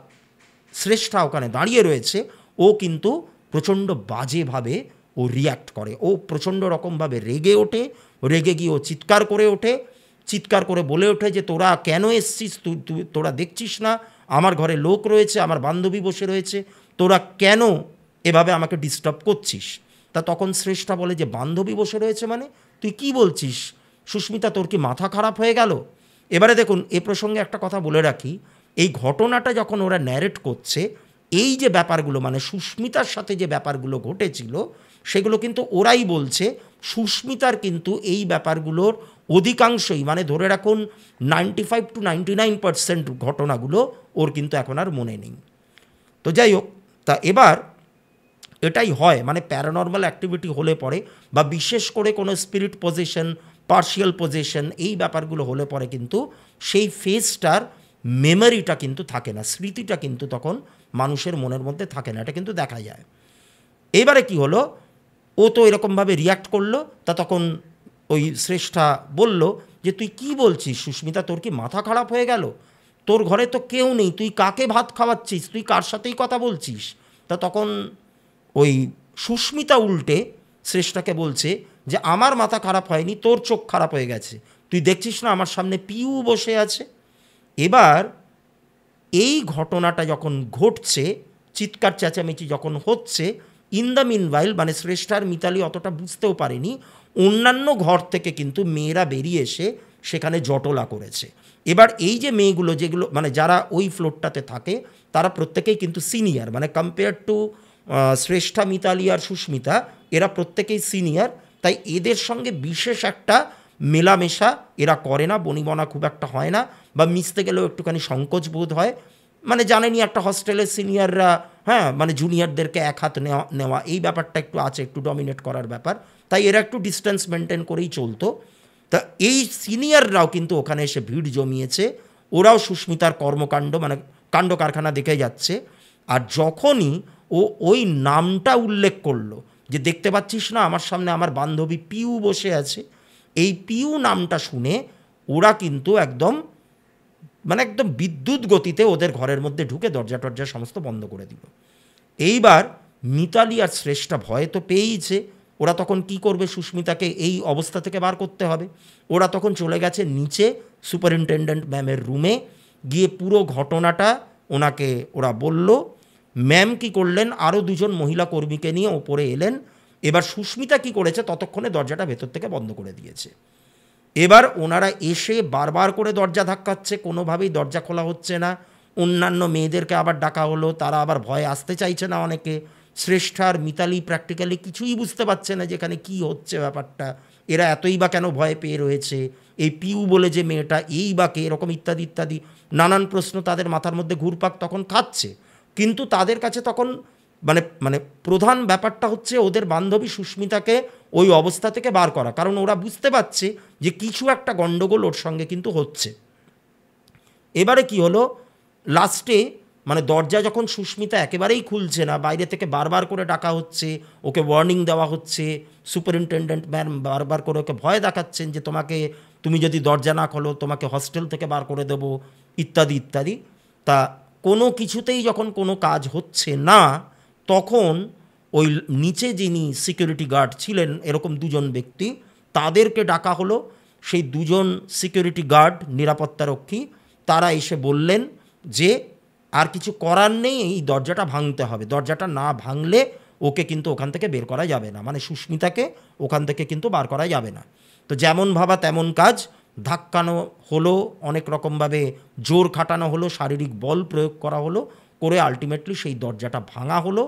শ্রেষ্ঠা ওখানে দাঁড়িয়ে রয়েছে, ও কিন্তু প্রচণ্ড বাজেভাবে ও রিয়্যাক্ট করে, ও প্রচণ্ড রকমভাবে রেগে ওঠে, রেগে গিয়ে ও চিৎকার করে ওঠে, চিৎকার করে বলে ওঠে যে তোরা কেন এসছিস, তোরা দেখছিস না আমার ঘরে লোক রয়েছে, আমার বান্ধবী বসে রয়েছে, তোরা কেন এভাবে আমাকে ডিস্টার্ব করছিস। তা তখন শ্রেষ্ঠা বলে যে বান্ধবী বসে রয়েছে মানে তুই কি বলছিস সুস্মিতা, তোর কি মাথা খারাপ হয়ে গেল। এবারে দেখুন এ প্রসঙ্গে একটা কথা বলে রাখি, এই ঘটনাটা যখন ওরা ন্যারেট করছে, এই যে ব্যাপারগুলো মানে সুস্মিতার সাথে যে ব্যাপারগুলো ঘটেছিল সেগুলো কিন্তু ওরাই বলছে। সুস্মিতার কিন্তু এই ব্যাপারগুলোর অধিকাংশই মানে ধরে রাখুন 95 to 99% ঘটনাগুলো ওর কিন্তু এখন আর মনে নেই। তো যাই হোক, তা এবার এটাই হয় মানে প্যারানর্মাল অ্যাক্টিভিটি হলে পরে বা বিশেষ করে কোনো স্পিরিট পজেশন, পার্শিয়াল পজেশন, এই ব্যাপারগুলো হলে পরে কিন্তু সেই ফেসটার মেমোরিটা কিন্তু থাকে না, স্মৃতিটা কিন্তু তখন মানুষের মনের মধ্যে থাকে না, এটা কিন্তু দেখা যায়। এবারে কি হলো, ও তো এরকমভাবে রিয়্যাক্ট করলো, তা তখন ওই শ্রেষ্ঠা বলল যে তুই কি বলছিস সুস্মিতা, তোর কি মাথা খারাপ হয়ে গেল, তোর ঘরে তো কেউ নেই, তুই কাকে ভাত খাওয়াচ্ছিস, তুই কার সাথেই কথা বলছিস। তা তখন ওই সুস্মিতা উল্টে শ্রেষ্ঠাকে বলছে যে আমার মাথা খারাপ হয়নি, তোর চোখ খারাপ হয়ে গেছে, তুই দেখছিস না আমার সামনে পিউ বসে আছে। এবার এই ঘটনাটা যখন ঘটছে, চিৎকার চেঁচামেচি যখন হচ্ছে, ইন দ্য মিনওয়াইল মানে শ্রেষ্ঠার মিতালি অতটা বুঝতেও পারেনি, অন্যান্য ঘর থেকে কিন্তু মেয়েরা বেরিয়ে এসে সেখানে জটলা করেছে। এবার এই যে মেয়েগুলো যেগুলো মানে যারা ওই ফ্লোরটাতে থাকে তারা প্রত্যেকেই কিন্তু সিনিয়র, মানে কম্পেয়ার টু শ্রেষ্ঠা, মিতালি আর সুস্মিতা, এরা প্রত্যেকেই সিনিয়র, তাই এদের সঙ্গে বিশেষ একটা মেলামেশা এরা করে না, বনিবনা খুব একটা হয় না, বা মিশতে গেলেও একটুখানি সংকোচ বোধ হয়। মানে জানেনই একটা হস্টেলের সিনিয়ররা, হ্যাঁ মানে জুনিয়রদেরকে এক হাত নেওয়া এই ব্যাপারটা একটু আছে, একটু ডমিনেট করার ব্যাপার, তাই এরা একটু ডিস্টেন্স মেনটেন করেই চলতো। তা এই সিনিয়ররাও কিন্তু ওখানে এসে ভিড় জমিয়েছে, ওরাও সুস্মিতার কর্মকাণ্ড মানে কাণ্ড কারখানা দেখে যাচ্ছে। আর যখনই ও ওই নামটা উল্লেখ করলো যে দেখতে পাচ্ছিস না আমার সামনে আমার বান্ধবী পিউ বসে আছে, এই পিউ নামটা শুনে ওরা কিন্তু একদম মানে একদম বিদ্যুৎ গতিতে ওদের ঘরের মধ্যে ঢুকে দরজা টরজা সমস্ত বন্ধ করে দিল। এইবার মিতালি আর শ্রেষ্ঠা ভয়ে তো পেয়েইছে, ওরা তখন কি করবে, সুস্মিতাকে এই অবস্থা থেকে বার করতে হবে। ওরা তখন চলে গেছে নিচে সুপারিনটেনডেন্ট ম্যামের রুমে, গিয়ে পুরো ঘটনাটা ওনাকে ওরা বলল। ম্যাম কি করলেন, আরও দুজন মহিলা কর্মীকে নিয়ে ওপরে এলেন। এবার সুস্মিতা কি করেছে, ততক্ষণে দরজাটা ভেতর থেকে বন্ধ করে দিয়েছে। এবার ওনারা এসে বারবার করে দরজা ধাক্কাচ্ছে, কোনোভাবেই দরজা খোলা হচ্ছে না। অন্যান্য মেয়েদেরকে আবার ডাকা হলো, তারা আবার ভয়ে আসতে চাইছে না অনেকে। শ্রেষ্ঠার মিতালি প্র্যাকটিক্যালি কিছুই বুঝতে পারছে না যেখানে কি হচ্ছে ব্যাপারটা, এরা এতই বা কেন ভয় পেয়ে রয়েছে, এই পিউ বলে যে মেয়েটা এই বা কে, এরকম ইত্যাদি ইত্যাদি নানান প্রশ্ন তাদের মাথার মধ্যে ঘুরপাক তখন খাচ্ছে। কিন্তু তাদের কাছে তখন মানে মানে প্রধান ব্যাপারটা হচ্ছে ওদের বান্ধবী সুস্মিতাকে ওই অবস্থা থেকে বার করা, কারণ ওরা বুঝতে পারছে যে কিছু একটা গণ্ডগোল ওর সঙ্গে কিন্তু হচ্ছে। এবারে কি হলো, লাস্টে মানে দরজা যখন সুস্মিতা একেবারেই খুলছে না, বাইরে থেকে বারবার করে ডাকা হচ্ছে, ওকে ওয়ার্নিং দেওয়া হচ্ছে, সুপারিনটেনডেন্ট ম্যাম বারবার করে ওকে ভয় দেখাচ্ছেন যে তুমি যদি দরজা না খোলো তোমাকে হস্টেল থেকে বার করে দেবো ইত্যাদি ইত্যাদি। তা কোনো কিছুতেই যখন কোনো কাজ হচ্ছে না, তখন ওই নিচে যিনি সিকিউরিটি গার্ড ছিলেন এরকম দুজন ব্যক্তি, তাদেরকে ডাকা হলো। সেই দুজন সিকিউরিটি গার্ড, নিরাপত্তারক্ষী, তারা এসে বললেন যে আর কিছু করার নেই, এই দরজাটা ভাঙতে হবে, দরজাটা না ভাঙলে ওকে কিন্তু ওখান থেকে বের করা যাবে না, মানে সুস্মিতাকে ওখান থেকে কিন্তু বার করা যাবে না। তো যেমন ভাবা তেমন কাজ, ধাক্কানো হলো, অনেক রকমভাবে জোর খাটানো হলো, শারীরিক বল প্রয়োগ করা হলো, করে আলটিমেটলি সেই দরজাটা ভাঙা হলো।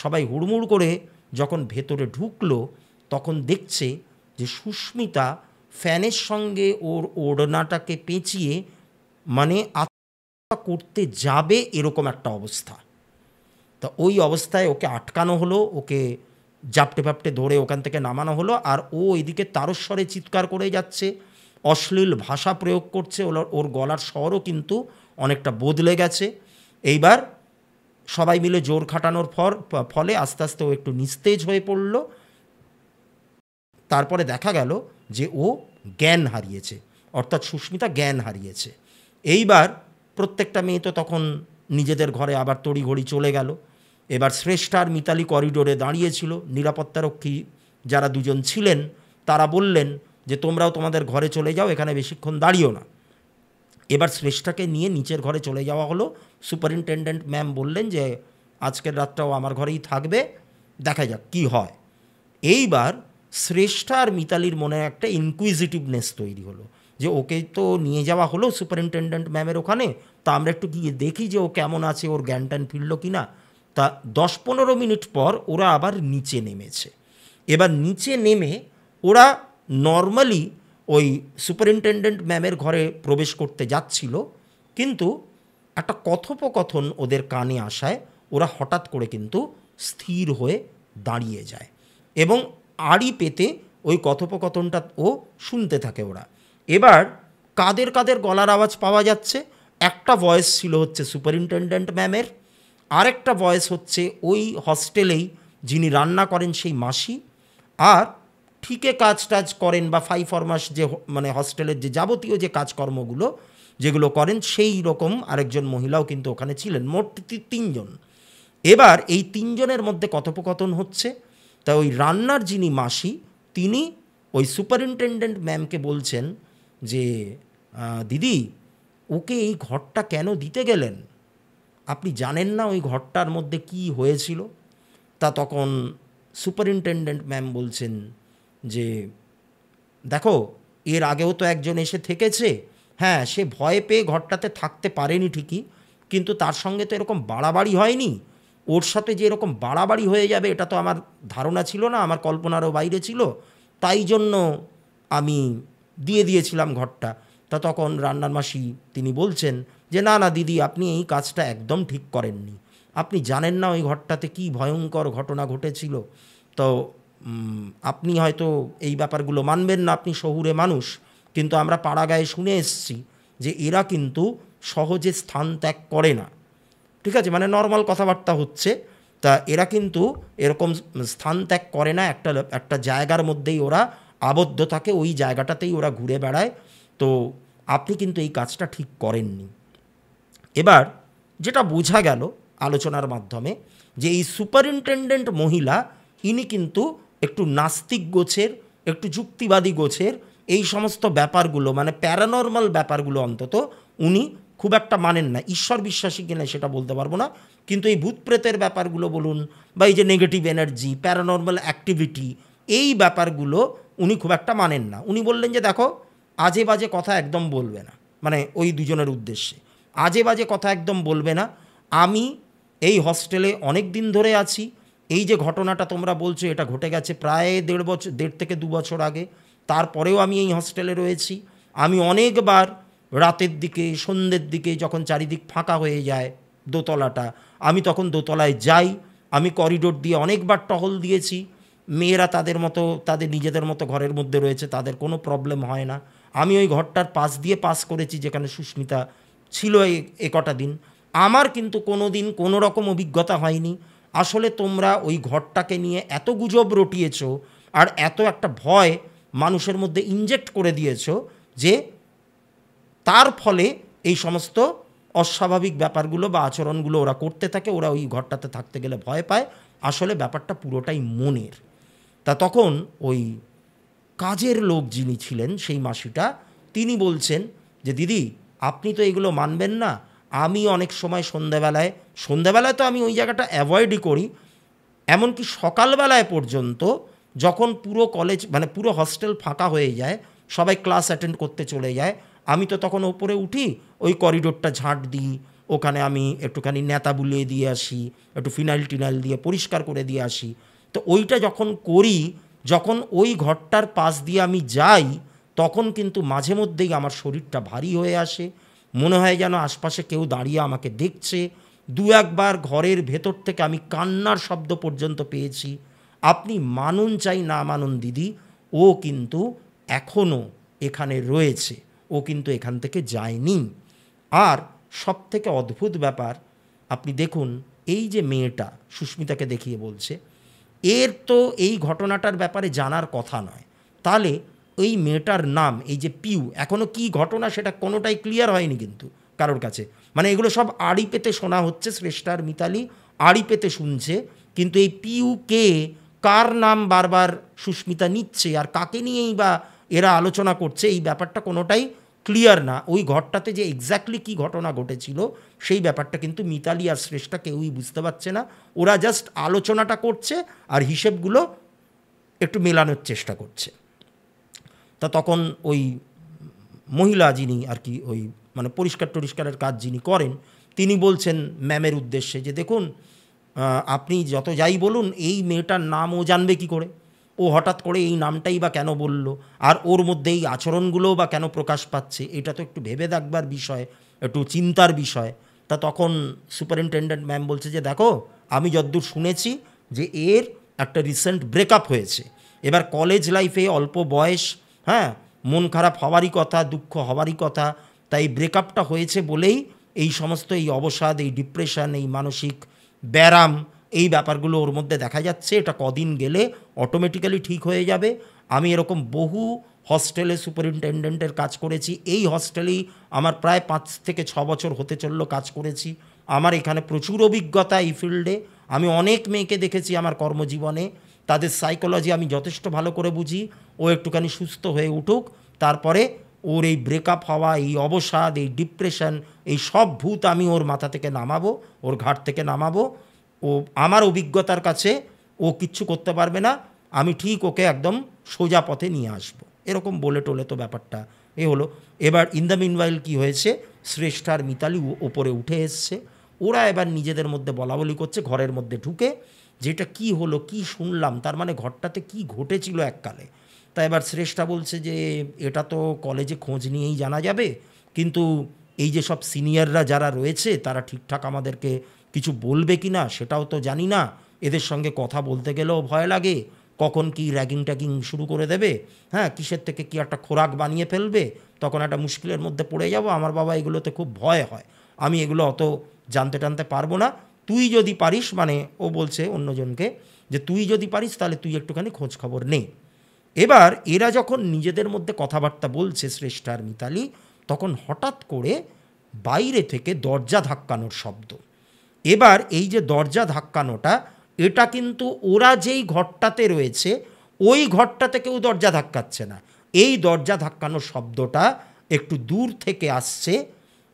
সবাই হুড়মুড় করে যখন ভেতরে ঢুকলো, তখন দেখছে যে সুস্মিতা ফ্যানের সঙ্গে ওর ওড়নাটাকে পেঁচিয়ে মানে আত্মহত্যা করতে যাবে এরকম একটা অবস্থা। তা ওই অবস্থায় ওকে আটকানো হলো, ওকে জাপটে ফাপটে ধরে ওখান থেকে নামানো হলো। আর ও এদিকে তারস্বরে চিৎকার করে যাচ্ছে, অশ্লীল ভাষা প্রয়োগ করছে, ওর গলার স্বরও কিন্তু অনেকটা বদলে গেছে। এইবার সবাই মিলে জোর খাটানোর ফলে আস্তে আস্তে ও একটু নিস্তেজ হয়ে পড়ল। তারপরে দেখা গেল যে ও জ্ঞান হারিয়েছে, অর্থাৎ সুস্মিতা জ্ঞান হারিয়েছে। এইবার প্রত্যেকটা মেয়ে তো তখন নিজেদের ঘরে আবার তড়িঘড়ি চলে গেল। এবার শ্রেষ্ঠা আর মিতালি করিডোরে দাঁড়িয়েছিল, নিরাপত্তারক্ষী যারা দুজন ছিলেন তারা বললেন যে তোমরাও তোমাদের ঘরে চলে যাও, এখানে বেশিক্ষণ দাঁড়িও না। এবার শ্রেষ্ঠাকে নিয়ে নিচের ঘরে চলে যাওয়া হলো। সুপারিনটেনডেন্ট ম্যাম বললেন যে আজকের রাতটাও আমার ঘরেই থাকবে, দেখা যাক কী হয়। এইবার শ্রেষ্ঠা আর মিতালির মনে একটা ইনকুইজিটিভনেস তৈরি হলো যে ওকে তো নিয়ে যাওয়া হলো সুপারিনটেনডেন্ট ম্যামের ওখানে, তা আমরা একটু গিয়ে দেখি যে ও কেমন আছে, ওর জ্ঞান ট্যান ফিরল কি না। তা 10-15 মিনিট পর ওরা আবার নিচে নেমেছে। এবার নিচে নেমে ওরা নর্মালি ওই সুপারিনটেনডেন্ট ম্যামের ঘরে প্রবেশ করতে যাচ্ছিল, কিন্তু একটা কথোপকথন ওদের কানে আসায় ওরা হঠাৎ করে কিন্তু স্থির হয়ে দাঁড়িয়ে যায় এবং আড়ি পেতে ওই কথোপকথনটা ও শুনতে থাকে ওরা। এবার কাদের কাদের গলার আওয়াজ পাওয়া যাচ্ছে, একটা ভয়েস ছিল হচ্ছে সুপারিনটেনডেন্ট ম্যামের, আরেকটা ভয়েস হচ্ছে ওই হস্টেলেই যিনি রান্না করেন সেই মাসি, আর ঠিকে কাজ টাজ করেন বা ফাইফরমাস যে মানে হস্টেলের যে যাবতীয় যে কাজকর্মগুলো যেগুলো করেন সেই রকম আরেকজন মহিলাও কিন্তু ওখানে ছিলেন। মোট 3 জন। এবার এই 3 জনের মধ্যে কথোপকথন হচ্ছে। তা ওই রান্নার যিনি মাসি তিনি ওই সুপারিনটেনডেন্ট ম্যামকে বলছেন যে দিদি ওকে এই ঘরটা কেন দিতে গেলেন, আপনি জানেন না ওই ঘরটার মধ্যে কি হয়েছিল? তা তখন সুপারিনটেনডেন্ট ম্যাম বলছেন যে দেখো এর আগেও তো একজন এসে থেকেছে, হ্যাঁ সে ভয় পেয়ে ঘরটাতে থাকতে পারেনি ঠিকই, কিন্তু তার সঙ্গে তো এরকম বাড়াবাড়ি হয়নি, ওর সাথে যে এরকম বাড়াবাড়ি হয়ে যাবে এটা তো আমার ধারণা ছিল না, আমার কল্পনারও বাইরে ছিল, তাই জন্য আমি দিয়ে দিয়েছিলাম ঘরটা। তা তখন রান্নার মাসি তিনি বলছেন যে না না দিদি আপনি এই কাজটা একদম ঠিক করেননি, আপনি জানেন না ওই ঘরটাতে কী ভয়ঙ্কর ঘটনা ঘটেছিল। তো আপনি হয়তো এই ব্যাপারগুলো মানবেন না, আপনি শহুরে মানুষ, কিন্তু আমরা পাড়া গায়ে শুনে এসেছি যে এরা কিন্তু সহজে স্থান ত্যাগ করে না, ঠিক আছে, মানে নর্মাল কথাবার্তা হচ্ছে। তা এরা কিন্তু এরকম স্থান ত্যাগ করে না, একটা জায়গার মধ্যেই ওরা আবদ্ধ থাকে, ওই জায়গাটাতেই ওরা ঘুরে বেড়ায়। তো আপনি কিন্তু এই কাজটা ঠিক করেননি। এবার যেটা বোঝা গেল আলোচনার মাধ্যমে যে এই সুপারিনটেনডেন্ট মহিলা ইনি কিন্তু একটু নাস্তিক গোছের, একটু যুক্তিবাদী গোছের, এই সমস্ত ব্যাপারগুলো মানে প্যারানর্মাল ব্যাপারগুলো অন্তত উনি খুব একটা মানেন না। ঈশ্বর বিশ্বাসী কিনা সেটা বলতে পারবো না, কিন্তু এই ভূত প্রেতের ব্যাপারগুলো বলুন বা এই যে নেগেটিভ এনার্জি, প্যারানর্মাল অ্যাক্টিভিটি, এই ব্যাপারগুলো উনি খুব একটা মানেন না। উনি বললেন যে দেখো আজে বাজে কথা একদম বলবে না, মানে ওই দুজনের উদ্দেশ্যে আজে বাজে কথা একদম বলবে না। আমি এই হস্টেলে অনেক দিন ধরে আছি, এই যে ঘটনাটা তোমরা বলছো এটা ঘটে গেছে প্রায় 1.5 থেকে 2 বছর আগে, তারপরেও আমি এই হস্টেলে রয়েছি। আমি অনেকবার রাতের দিকে সন্ধ্যের দিকে যখন চারিদিক ফাঁকা হয়ে যায় দোতলাটা, আমি তখন দোতলায় যাই, আমি করিডোর দিয়ে অনেকবার টহল দিয়েছি, মেয়েরা তাদের মতো তাদের নিজেদের মতো ঘরের মধ্যে রয়েছে, তাদের কোনো প্রবলেম হয় না। আমি ওই ঘরটার পাশ দিয়ে পাস করেছি যেখানে সুস্মিতা ছিল এই কটা দিন, আমার কিন্তু কোনো দিন কোনো রকম অভিজ্ঞতা হয়নি। আসলে তোমরা ওই ঘরটাকে নিয়ে এত গুজব রটিয়েছ আর এত একটা ভয় মানুষের মধ্যে ইনজেক্ট করে দিয়েছ যে তার ফলে এই সমস্ত অস্বাভাবিক ব্যাপারগুলো বা আচরণগুলো ওরা করতে থাকে, ওরা ওই ঘরটাতে থাকতে গেলে ভয় পায়। আসলে ব্যাপারটা পুরোটাই মনের। তা তখন ওই কাজের লোক যিনি ছিলেন সেই মাসিটা তিনি বলছেন যে দিদি আপনি তো এগুলো মানবেন না, আমি অনেক সময় সন্ধ্যাবেলায় তো আমি ওই জায়গাটা অ্যাভয়েডই করি, এমনকি সকালবেলায় পর্যন্ত যখন পুরো কলেজ মানে পুরো হস্টেল ফাঁকা হয়ে যায়, সবাই ক্লাস অ্যাটেন্ড করতে চলে যায়, আমি তো তখন ওপরে উঠি, ওই করিডোরটা ঝাঁট দিই, ওখানে আমি একটুখানি নেতা বুলিয়ে দিয়ে আসি, একটু ফিনাইল টিনাইল দিয়ে পরিষ্কার করে দিয়ে আসি। তো ওইটা যখন করি, যখন ওই ঘরটার পাশ দিয়ে আমি যাই, তখন কিন্তু মাঝে মধ্যেই আমার শরীরটা ভারী হয়ে আসে, মনে হয় যেন আশপাশে কেউ দাঁড়িয়ে আমাকে দেখছে। 2-1বার ঘরের ভেতর থেকে আমি কান্নার শব্দ পর্যন্ত পেয়েছি। আপনি মানুন চাই না মানুন দিদি, ও কিন্তু এখনও এখানে রয়েছে, ও কিন্তু এখান থেকে যায়নি। আর সবথেকে অদ্ভুত ব্যাপার আপনি দেখুন, এই যে মেয়েটা সুস্মিতাকে দেখিয়ে বলছে, এর তো এই ঘটনাটার ব্যাপারে জানার কথা নয়, তাহলে ওই মেয়েটার নাম এই যে পিউ, এখনও কি ঘটনা সেটা কোনোটাই ক্লিয়ার হয়নি কিন্তু কারোর কাছে, মানে এগুলো সব আড়ি পেতে শোনা হচ্ছে শ্রেষ্ঠার মিতালি আড়ি পেতে শুনছে, কিন্তু এই পিইউকে কার নাম বারবার সুস্মিতা নিচ্ছে আর কাকে নিয়েই বা এরা আলোচনা করছে, এই ব্যাপারটা কোনোটাই ক্লিয়ার না। ওই ঘরটাতে যে এক্স্যাক্টলি কী ঘটনা ঘটেছিল সেই ব্যাপারটা কিন্তু মিতালি আর শ্রেষ্ঠা কেউই বুঝতে পারছে না। ওরা জাস্ট আলোচনাটা করছে আর হিসেবগুলো একটু মেলানোর চেষ্টা করছে। তা তখন ওই মহিলা যিনি আর কি ওই মানে পরিষ্কার টরিষ্কারের কাজ যিনি করেন, তিনি বলছেন ম্যামের উদ্দেশ্যে যে দেখুন, আপনি যত যাই বলুন এই মেয়েটার নাম ও জানবে কি করে, ও হঠাৎ করে এই নামটাই বা কেন বলল, আর ওর মধ্যে এই আচরণগুলোও বা কেন প্রকাশ পাচ্ছে, এটা তো একটু ভেবে দেখবার বিষয়, একটু চিন্তার বিষয়। তা তখন সুপারিনটেন্ডেন্ট ম্যাম বলছে যে দেখো, আমি যতদূর শুনেছি যে এর একটা রিসেন্ট ব্রেকআপ হয়েছে। এবার কলেজ লাইফে অল্প বয়স, হ্যাঁ, মন খারাপ হওয়ারই কথা, দুঃখ হওয়ারই কথা, তাই ব্রেকআপটা হয়েছে বলেই এই সমস্ত এই অবসাদ, এই ডিপ্রেশন, এই মানসিক ব্যারাম, এই ব্যাপারগুলো ওর মধ্যে দেখা যাচ্ছে। এটা কদিন গেলে অটোমেটিক্যালি ঠিক হয়ে যাবে। আমি এরকম বহু হস্টেলে সুপারিনটেন্ডেন্টের কাজ করেছি, এই হস্টেলেই আমার প্রায় 5 থেকে 6 বছর হতে চললো কাজ করেছি। আমার এখানে প্রচুর অভিজ্ঞতা এই ফিল্ডে। আমি অনেক মেয়েকে দেখেছি আমার কর্মজীবনে, তাদের সাইকোলজি আমি যথেষ্ট ভালো করে বুঝি। ও একটুখানি সুস্থ হয়ে উঠুক, তারপরে ওর এই ব্রেকআপ হওয়া, এই অবসাদ, এই ডিপ্রেশন, এই সব ভূত আমি ওর মাথা থেকে নামাবো, ওর ঘাট থেকে নামাবো। ও আমার অভিজ্ঞতার কাছে ও কিচ্ছু করতে পারবে না, আমি ঠিক ওকে একদম সোজা পথে নিয়ে আসবো। এরকম বলে টোলে তো ব্যাপারটা এ হলো। এবার ইন দ্য মিনওয়াইল কী হয়েছে, শ্রেষ্ঠা আর মিতালি ওপরে উঠে এসছে। ওরা এবার নিজেদের মধ্যে বলাবলি করছে ঘরের মধ্যে ঢুকে, যেটা কি হলো, কি শুনলাম, তার মানে ঘরটাতে কি ঘটেছিল এককালে। তা এবার শ্রেষ্ঠা বলছে যে এটা তো কলেজে খোঁজ নিয়েই জানা যাবে, কিন্তু এই যে সব সিনিয়ররা যারা রয়েছে তারা ঠিকঠাক আমাদেরকে কিছু বলবে কি না সেটাও তো জানি না। এদের সঙ্গে কথা বলতে গেলেও ভয় লাগে, কখন কি র্যাগিং ট্যাগিং শুরু করে দেবে, হ্যাঁ, কিসের থেকে কি একটা খোরাক বানিয়ে ফেলবে, তখন একটা মুশকিলের মধ্যে পড়ে যাব। আমার বাবা এগুলোতে খুব ভয় হয়, আমি এগুলো অত জানতে টানতে পারবো না। তুই যদি পারিস, মানে ও বলছে অন্যজনকে যে তুই যদি পারিস তাহলে তুই একটুখানি খোঁজ খবর নে। এবার এরা যখন নিজেদের মধ্যে কথাবার্তা বলছে শ্রেষ্ঠা আর মিতালি, তখন হঠাৎ করে বাইরে থেকে দরজা ধাক্কানোর শব্দ। এবার এই যে দরজা ধাক্কানোটা, এটা কিন্তু ওরা যেই ঘরটাতে রয়েছে ওই ঘরটাতে কেউ দরজা ধাক্কাচ্ছে না। এই দরজা ধাক্কানোর শব্দটা একটু দূর থেকে আসছে।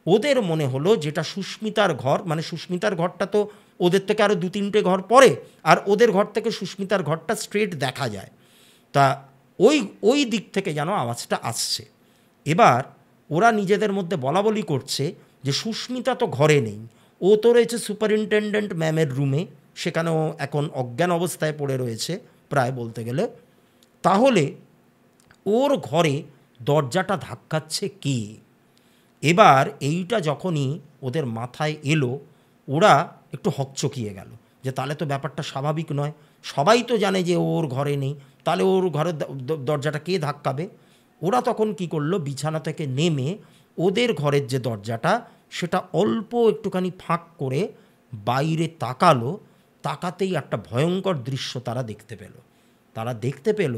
ওদের মনে হলো যেটা সুস্মিতার ঘর, মানে সুস্মিতার ঘরটা তো ওদের থেকে আরও 2-3টে ঘর পরে, আর ওদের ঘর থেকে সুস্মিতার ঘরটা স্ট্রেট দেখা যায়। তা ওই ওই দিক থেকে যেন আওয়াজটা আসছে। এবার ওরা নিজেদের মধ্যে বলাবলি করছে যে সুস্মিতা তো ঘরে নেই, ও তো রয়েছে সুপারিনটেন্ডেন্ট ম্যামের রুমে, সেখানেও এখন অজ্ঞান অবস্থায় পড়ে রয়েছে প্রায় বলতে গেলে। তাহলে ওর ঘরে দরজাটা ধাক্কাচ্ছে কে? এবার এইটা যখনই ওদের মাথায় এলো, ওরা একটু হকচকিয়ে গেল যে তাহলে তো ব্যাপারটা স্বাভাবিক নয়। সবাই তো জানে যে ওর ঘরে নেই, তাহলে ওর ঘরের দরজাটা কে ধাক্কাবে? ওরা তখন কি করলো, বিছানা থেকে নেমে ওদের ঘরের যে দরজাটা সেটা অল্প একটুখানি ফাঁক করে বাইরে তাকালো। তাকাতেই একটা ভয়ঙ্কর দৃশ্য তারা দেখতে পেল। তারা দেখতে পেল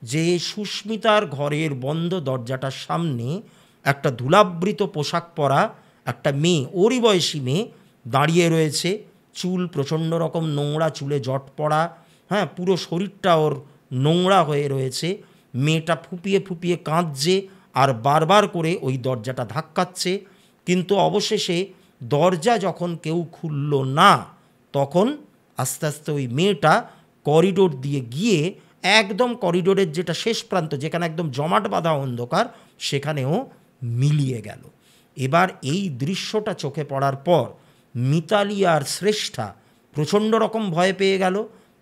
যে সুস্মিতার ঘরের বন্ধ দরজাটার সামনে একটা ধুলাবৃত পোশাক পরা একটা মেয়ে, ওরই বয়সী মেয়ে দাঁড়িয়ে রয়েছে। চুল প্রচণ্ড রকম নোংরা, চুলে জট পড়া, হ্যাঁ, পুরো শরীরটা ওর নোংরা হয়ে রয়েছে। মেয়েটা ফুপিয়ে ফুপিয়ে কাঁদছে আর বারবার করে ওই দরজাটা ধাক্কাচ্ছে। কিন্তু অবশেষে দরজা যখন কেউ খুলল না, তখন আস্তে আস্তে ওই মেয়েটা করিডোর দিয়ে গিয়ে একদম করিডোরের যেটা শেষ প্রান্ত, যেখানে একদম জমাট বাঁধা অন্ধকার, সেখানেও মিলিয়ে গেল। এবার এই দৃশ্যটা চোখে পড়ার পর মিতালি আর শ্রেষ্ঠা প্রচণ্ড রকম ভয় পেয়ে গেল।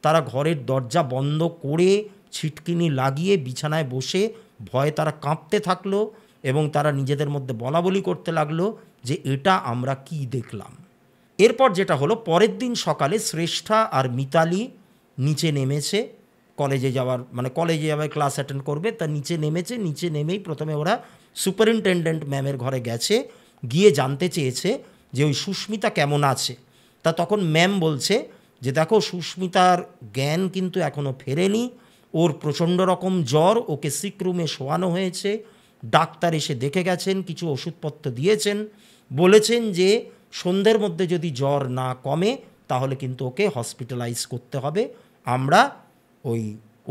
তারা ঘরের দরজা বন্ধ করে ছিটকিনি লাগিয়ে বিছানায় বসে ভয়ে তারা কাঁপতে থাকলো এবং তারা নিজেদের মধ্যে বলাবলি করতে লাগলো যে এটা আমরা কি দেখলাম। এরপর যেটা হলো, পরের দিন সকালে শ্রেষ্ঠা আর মিতালি নিচে নেমেছে কলেজে যাওয়ার, মানে কলেজে যাওয়ার ক্লাস অ্যাটেন্ড করবে, তা নিচে নেমেছে। নিচে নেমেই প্রথমে ওরা সুপারিনটেন্ডেন্ট ম্যামের ঘরে গেছে, গিয়ে জানতে চেয়েছে যে ওই সুস্মিতা কেমন আছে। তা তখন ম্যাম বলছে যে দেখো, সুস্মিতার জ্ঞান কিন্তু এখনও ফেরেনি, ওর প্রচণ্ড রকম জ্বর, ওকে সিক রুমে শোয়ানো হয়েছে, ডাক্তার এসে দেখে গেছেন, কিছু ওষুধপত্র দিয়েছেন, বলেছেন যে সন্ধ্যের মধ্যে যদি জ্বর না কমে তাহলে কিন্তু ওকে হসপিটালাইজ করতে হবে। আমরা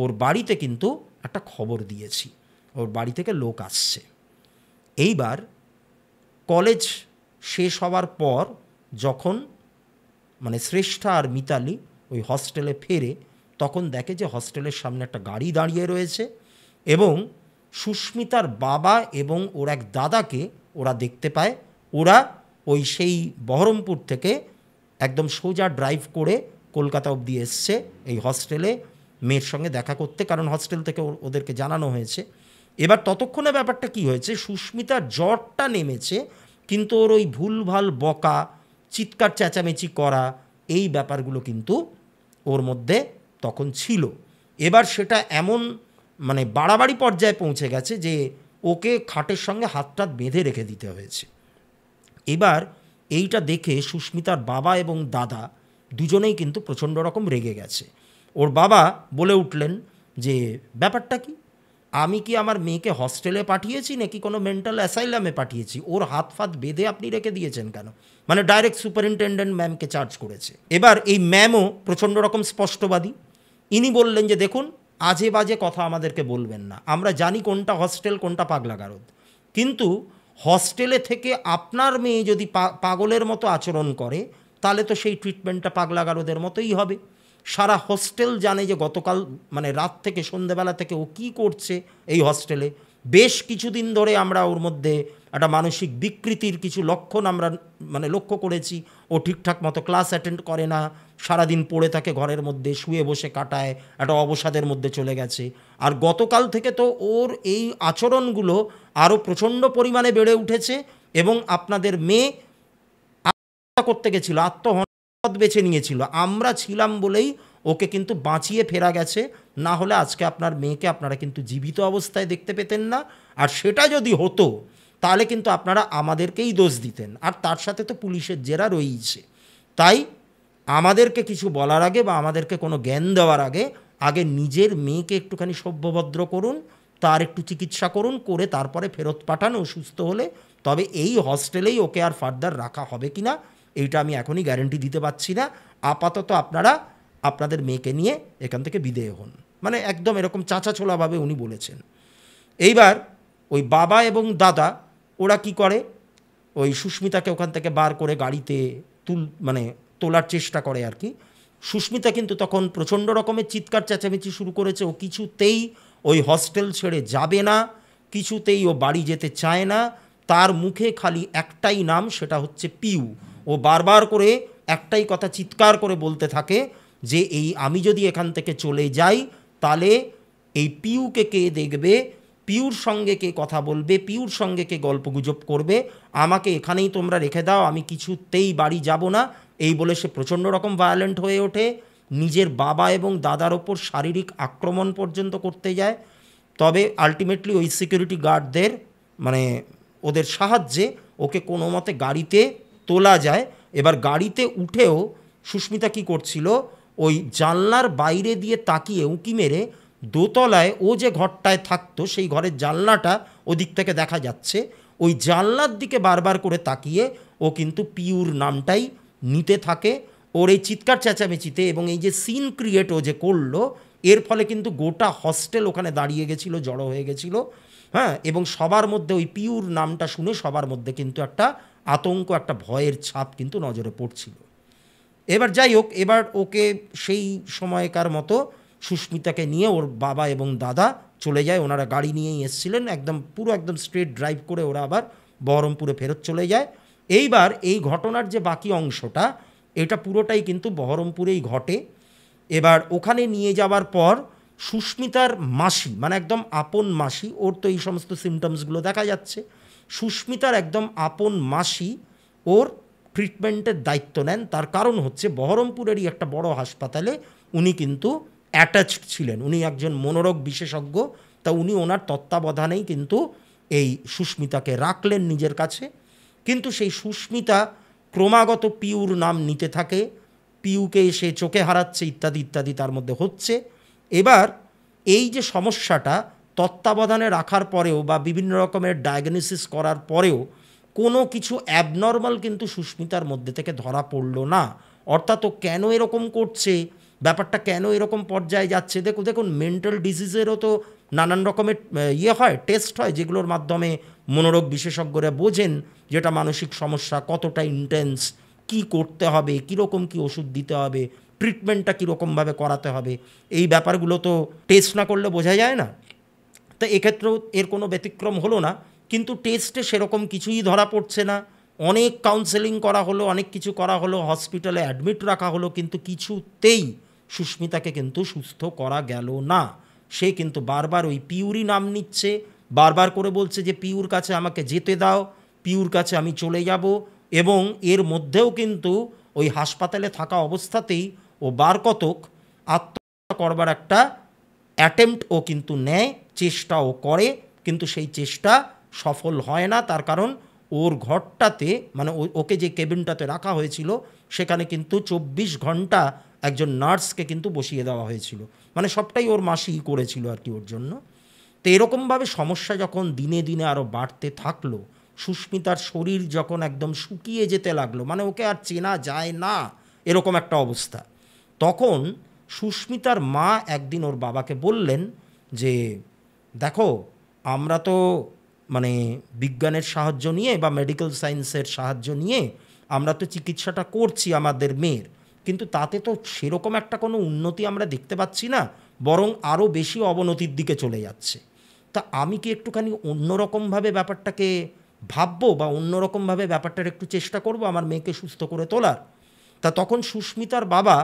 ওর বাড়িতে কিন্তু একটা খবর দিয়েছি, ওর বাড়ি থেকে লোক আসছে। এইবার কলেজ শেষ হওয়ার পর যখন মানে শ্রেষ্ঠা আর মিতালি ওই হস্টেলে ফেরে, তখন দেখে যে হস্টেলের সামনে একটা গাড়ি দাঁড়িয়ে রয়েছে এবং সুস্মিতার বাবা এবং ওর এক দাদাকে ওরা দেখতে পায়। ওরা সেই বহরমপুর থেকে একদম সোজা ড্রাইভ করে কলকাতা অবধি এসছে এই হস্টেলে মেয়ের সঙ্গে দেখা করতে, কারণ হস্টেল থেকে ওদেরকে জানানো হয়েছে। এবার ততক্ষণে ব্যাপারটা কি হয়েছে, সুস্মিতার জ্বরটা নেমেছে, কিন্তু ওর ওই ভুলভাল বকা, চিৎকার চেঁচামেচি করা, এই ব্যাপারগুলো কিন্তু ওর মধ্যে তখন ছিল। এবার সেটা এমন মানে বাড়াবাড়ি পর্যায়ে পৌঁছে গেছে যে ওকে খাটের সঙ্গে হাত বেঁধে রেখে দিতে হয়েছে। এবার এইটা দেখে সুস্মিতার বাবা এবং দাদা দুজনেই কিন্তু প্রচণ্ড রকম রেগে গেছে। ওর বাবা বলে উঠলেন যে ব্যাপারটা কি, আমি কি আমার মেয়েকে হস্টেলে পাঠিয়েছি নাকি কোনো মেন্টাল অ্যাসাইলামে পাঠিয়েছি? ওর হাত ফাত বেঁধে আপনি রেখে দিয়েছেন কেন? মানে ডাইরেক্ট সুপারিনটেন্ডেন্ট ম্যামকে চার্জ করেছে। এবার এই ম্যামও প্রচণ্ড রকম স্পষ্টবাদী। ইনি বললেন যে দেখুন, আজে বাজে কথা আমাদেরকে বলবেন না, আমরা জানি কোনটা হস্টেল কোনটা পাগলাগারদ, কিন্তু হস্টেলে থেকে আপনার মেয়ে যদি পাগলের মতো আচরণ করে তাহলে তো সেই ট্রিটমেন্টটা পাগলাগারদের মতোই হবে। সারা হস্টেল জানে যে গতকাল মানে রাত থেকে সন্ধেবেলা থেকে ও কী করছে এই হস্টেলে। বেশ কিছুদিন ধরে আমরা ওর মধ্যে একটা মানসিক বিকৃতির কিছু লক্ষণ আমরা মানে লক্ষ্য করেছি। ও ঠিকঠাক মতো ক্লাস অ্যাটেন্ড করে না, সারাদিন পড়ে থাকে ঘরের মধ্যে, শুয়ে বসে কাটায়, একটা অবসাদের মধ্যে চলে গেছে। আর গতকাল থেকে তো ওর এই আচরণগুলো আরও প্রচণ্ড পরিমাণে বেড়ে উঠেছে এবং আপনাদের মেয়ে আত্মহত্যা করতে গেছিলো, আত্মহত্যা বেছে নিয়েছিল। আমরা ছিলাম বলেই ওকে কিন্তু বাঁচিয়ে ফেরা গেছে, না হলে আজকে আপনার মেয়েকে আপনারা কিন্তু জীবিত অবস্থায় দেখতে পেতেন না। আর সেটা যদি হতো তাহলে কিন্তু আপনারা আমাদেরকেই দোষ দিতেন, আর তার সাথে তো পুলিশের জেরা রয়েছে। তাই আমাদেরকে কিছু বলার আগে বা আমাদেরকে কোনো জ্ঞান দেওয়ার আগে নিজের মেয়েকে একটুখানি সভ্যভদ্র করুন, তার একটু চিকিৎসা করুন, করে তারপরে ফেরত পাঠান ও সুস্থ হলে। তবে এই হস্টেলেই ওকে আর ফার্দার রাখা হবে কি না এইটা আমি এখনই গ্যারেন্টি দিতে পারছি না। আপাতত আপনারা আপনাদের মেয়েকে নিয়ে এখান থেকে বিদেয় হন, মানে একদম এরকম চাঁচাছোলাভাবে উনি বলেছেন। এইবার ওই বাবা এবং দাদা ওরা কি করে, ওই সুস্মিতাকে ওখান থেকে বার করে গাড়িতে তোলার চেষ্টা করে আর কি। সুস্মিতা কিন্তু তখন প্রচণ্ড রকমের চিৎকার চেঁচামেচি শুরু করেছে। ও কিছুতেই ওই হস্টেল ছেড়ে যাবে না, কিছুতেই ও বাড়ি যেতে চায় না। তার মুখে খালি একটাই নাম, সেটা হচ্ছে পিউ। ও বারবার করে একটাই কথা চিৎকার করে বলতে থাকে যে আমি যদি এখান থেকে চলে যাই তাহলে এই পিউকে কে দেখবে, পিউর সঙ্গে কে কথা বলবে, পিউর সঙ্গে কে গল্পগুজব করবে, আমাকে এখানেই তোমরা রেখে দাও, আমি কিছুতেই বাড়ি যাব না। এই বলে সে প্রচণ্ড রকম ভায়োলেন্ট হয়ে ওঠে, নিজের বাবা এবং দাদার ওপর শারীরিক আক্রমণ পর্যন্ত করতে যায়। তবে আলটিমেটলি ওই সিকিউরিটি গার্ডদের মানে ওদের সাহায্যে ওকে কোনো মতে গাড়িতে তোলা যায়। এবার গাড়িতে উঠেও সুস্মিতা কী করছিল, ওই জানলার বাইরে দিয়ে তাকিয়ে উঁকি মেরে দোতলায় ও যে ঘরটায় থাকতো সেই ঘরের জানলাটা ওদিক থেকে দেখা যাচ্ছে, ওই জানলার দিকে বারবার করে তাকিয়ে ও কিন্তু পিউর নামটাই নিতে থাকে। ওর এই চিৎকার চেঁচামেচিতে এবং এই যে সিন ক্রিয়েট ও যে করলো, এর ফলে কিন্তু গোটা হস্টেল ওখানে দাঁড়িয়ে গেছিলো, জড়ো হয়ে গেছিলো। হ্যাঁ, এবং সবার মধ্যে ওই পিউর নামটা শুনে সবার মধ্যে কিন্তু একটা আতঙ্ক, একটা ভয়ের ছাপ কিন্তু নজরে পড়ছিল। এবার যাই হোক, এবার ওকে সেই সময়কার মতো সুস্মিতাকে নিয়ে ওর বাবা এবং দাদা চলে যায়। ওনারা গাড়ি নিয়েই এসেছিলেন, পুরো একদম স্ট্রেট ড্রাইভ করে ওরা আবার বহরমপুরে ফেরত চলে যায়। এইবার এই ঘটনার যে বাকি অংশটা, এটা পুরোটাই কিন্তু বহরমপুরেই ঘটে। এবার ওখানে নিয়ে যাওয়ার পর সুস্মিতার মাসি, মানে একদম আপন মাসি, ওর তো এই সমস্ত সিমটমসগুলো দেখা যাচ্ছে, সুস্মিতার একদম আপন মাসি ওর ট্রিটমেন্টের দায়িত্ব নেন। তার কারণ হচ্ছে বহরমপুরেরই একটা বড় হাসপাতালে উনি কিন্তু অ্যাটাচড ছিলেন, উনি একজন মনোরোগ বিশেষজ্ঞ। তা উনি ওনার তত্ত্বাবধানেই কিন্তু এই সুস্মিতাকে রাখলেন নিজের কাছে। কিন্তু সেই সুস্মিতা ক্রমাগত পিউর নাম নিতে থাকে, পিউকে সে চোখে হারাচ্ছে, ইত্যাদি ইত্যাদি তার মধ্যে হচ্ছে। এবার এই যে সমস্যাটা তত্ত্বাবধানে রাখার পরেও বা বিভিন্ন রকমের ডায়াগনোসিস করার পরেও কোনো কিছু অ্যাবনর্মাল কিন্তু সুস্মিতার মধ্যে থেকে ধরা পড়ল না। অর্থাৎ ও কেন এরকম করছে, ব্যাপারটা কেন এরকম পর্যায়ে যাচ্ছে। দেখুন মেন্টাল ডিজিজেরও তো নানান রকমের হয়, টেস্ট হয়, যেগুলোর মাধ্যমে মনোরোগ বিশেষজ্ঞরা বোঝেন যেটা মানসিক সমস্যা কতটা ইন্টেন্স, কি করতে হবে, কীরকম কী ওষুধ দিতে হবে, ট্রিটমেন্টটা কীরকমভাবে করাতে হবে, এই ব্যাপারগুলো তো টেস্ট না করলে বোঝা যায় না। তো এক্ষেত্রেও এর কোনো ব্যতিক্রম হলো না, কিন্তু টেস্টে সেরকম কিছুই ধরা পড়ছে না। অনেক কাউন্সেলিং করা হলো, অনেক কিছু করা হলো, হসপিটালে অ্যাডমিট রাখা হলো, কিন্তু কিছুতেই সুস্মিতাকে কিন্তু সুস্থ করা গেল না। সে কিন্তু বারবার ওই পিউরই নাম নিচ্ছে, বারবার করে বলছে যে পিউর কাছে আমাকে যেতে দাও, পিউর কাছে আমি চলে যাব। এবং এর মধ্যেও কিন্তু ওই হাসপাতালে থাকা অবস্থাতেই ও বার কতক আত্মহত্যা করবার একটা অ্যাটেম্প্ট ও কিন্তু নেয়, চেষ্টাও করে, কিন্তু সেই চেষ্টা সফল হয় না। তার কারণ ওর ঘরটাতে, মানে ওকে যে কেবিনটাতে রাখা হয়েছিল সেখানে কিন্তু 24 ঘন্টা একজন নার্সকে কিন্তু বসিয়ে দেওয়া হয়েছিল, মানে সবটাই ওর মাসিই করেছিল আর কি ওর জন্য। তো এরকমভাবে সমস্যা যখন দিনে দিনে আরও বাড়তে থাকলো, সুস্মিতার শরীর যখন একদম শুকিয়ে যেতে লাগলো, মানে ওকে আর চেনা যায় না এরকম একটা অবস্থা, তখন সুস্মিতার মা একদিন ওর বাবাকে বললেন যে দেখো, আমরা তো মানে বিজ্ঞানের সাহায্য নিয়ে বা মেডিকেল সায়েন্সের সাহায্য নিয়ে আমরা তো চিকিৎসাটা করছি আমাদের মেয়ের, কিন্তু তাতে তো সেরকম একটা কোনো উন্নতি আমরা দেখতে পাচ্ছি না, বরং আরও বেশি অবনতির দিকে চলে যাচ্ছে। তা আমি কি একটুখানি অন্যরকমভাবে ব্যাপারটাকে ভাববো বা অন্যরকমভাবে ব্যাপারটার একটু চেষ্টা করব আমার মেয়েকে সুস্থ করে তোলার। তা তখন সুস্মিতার বাবা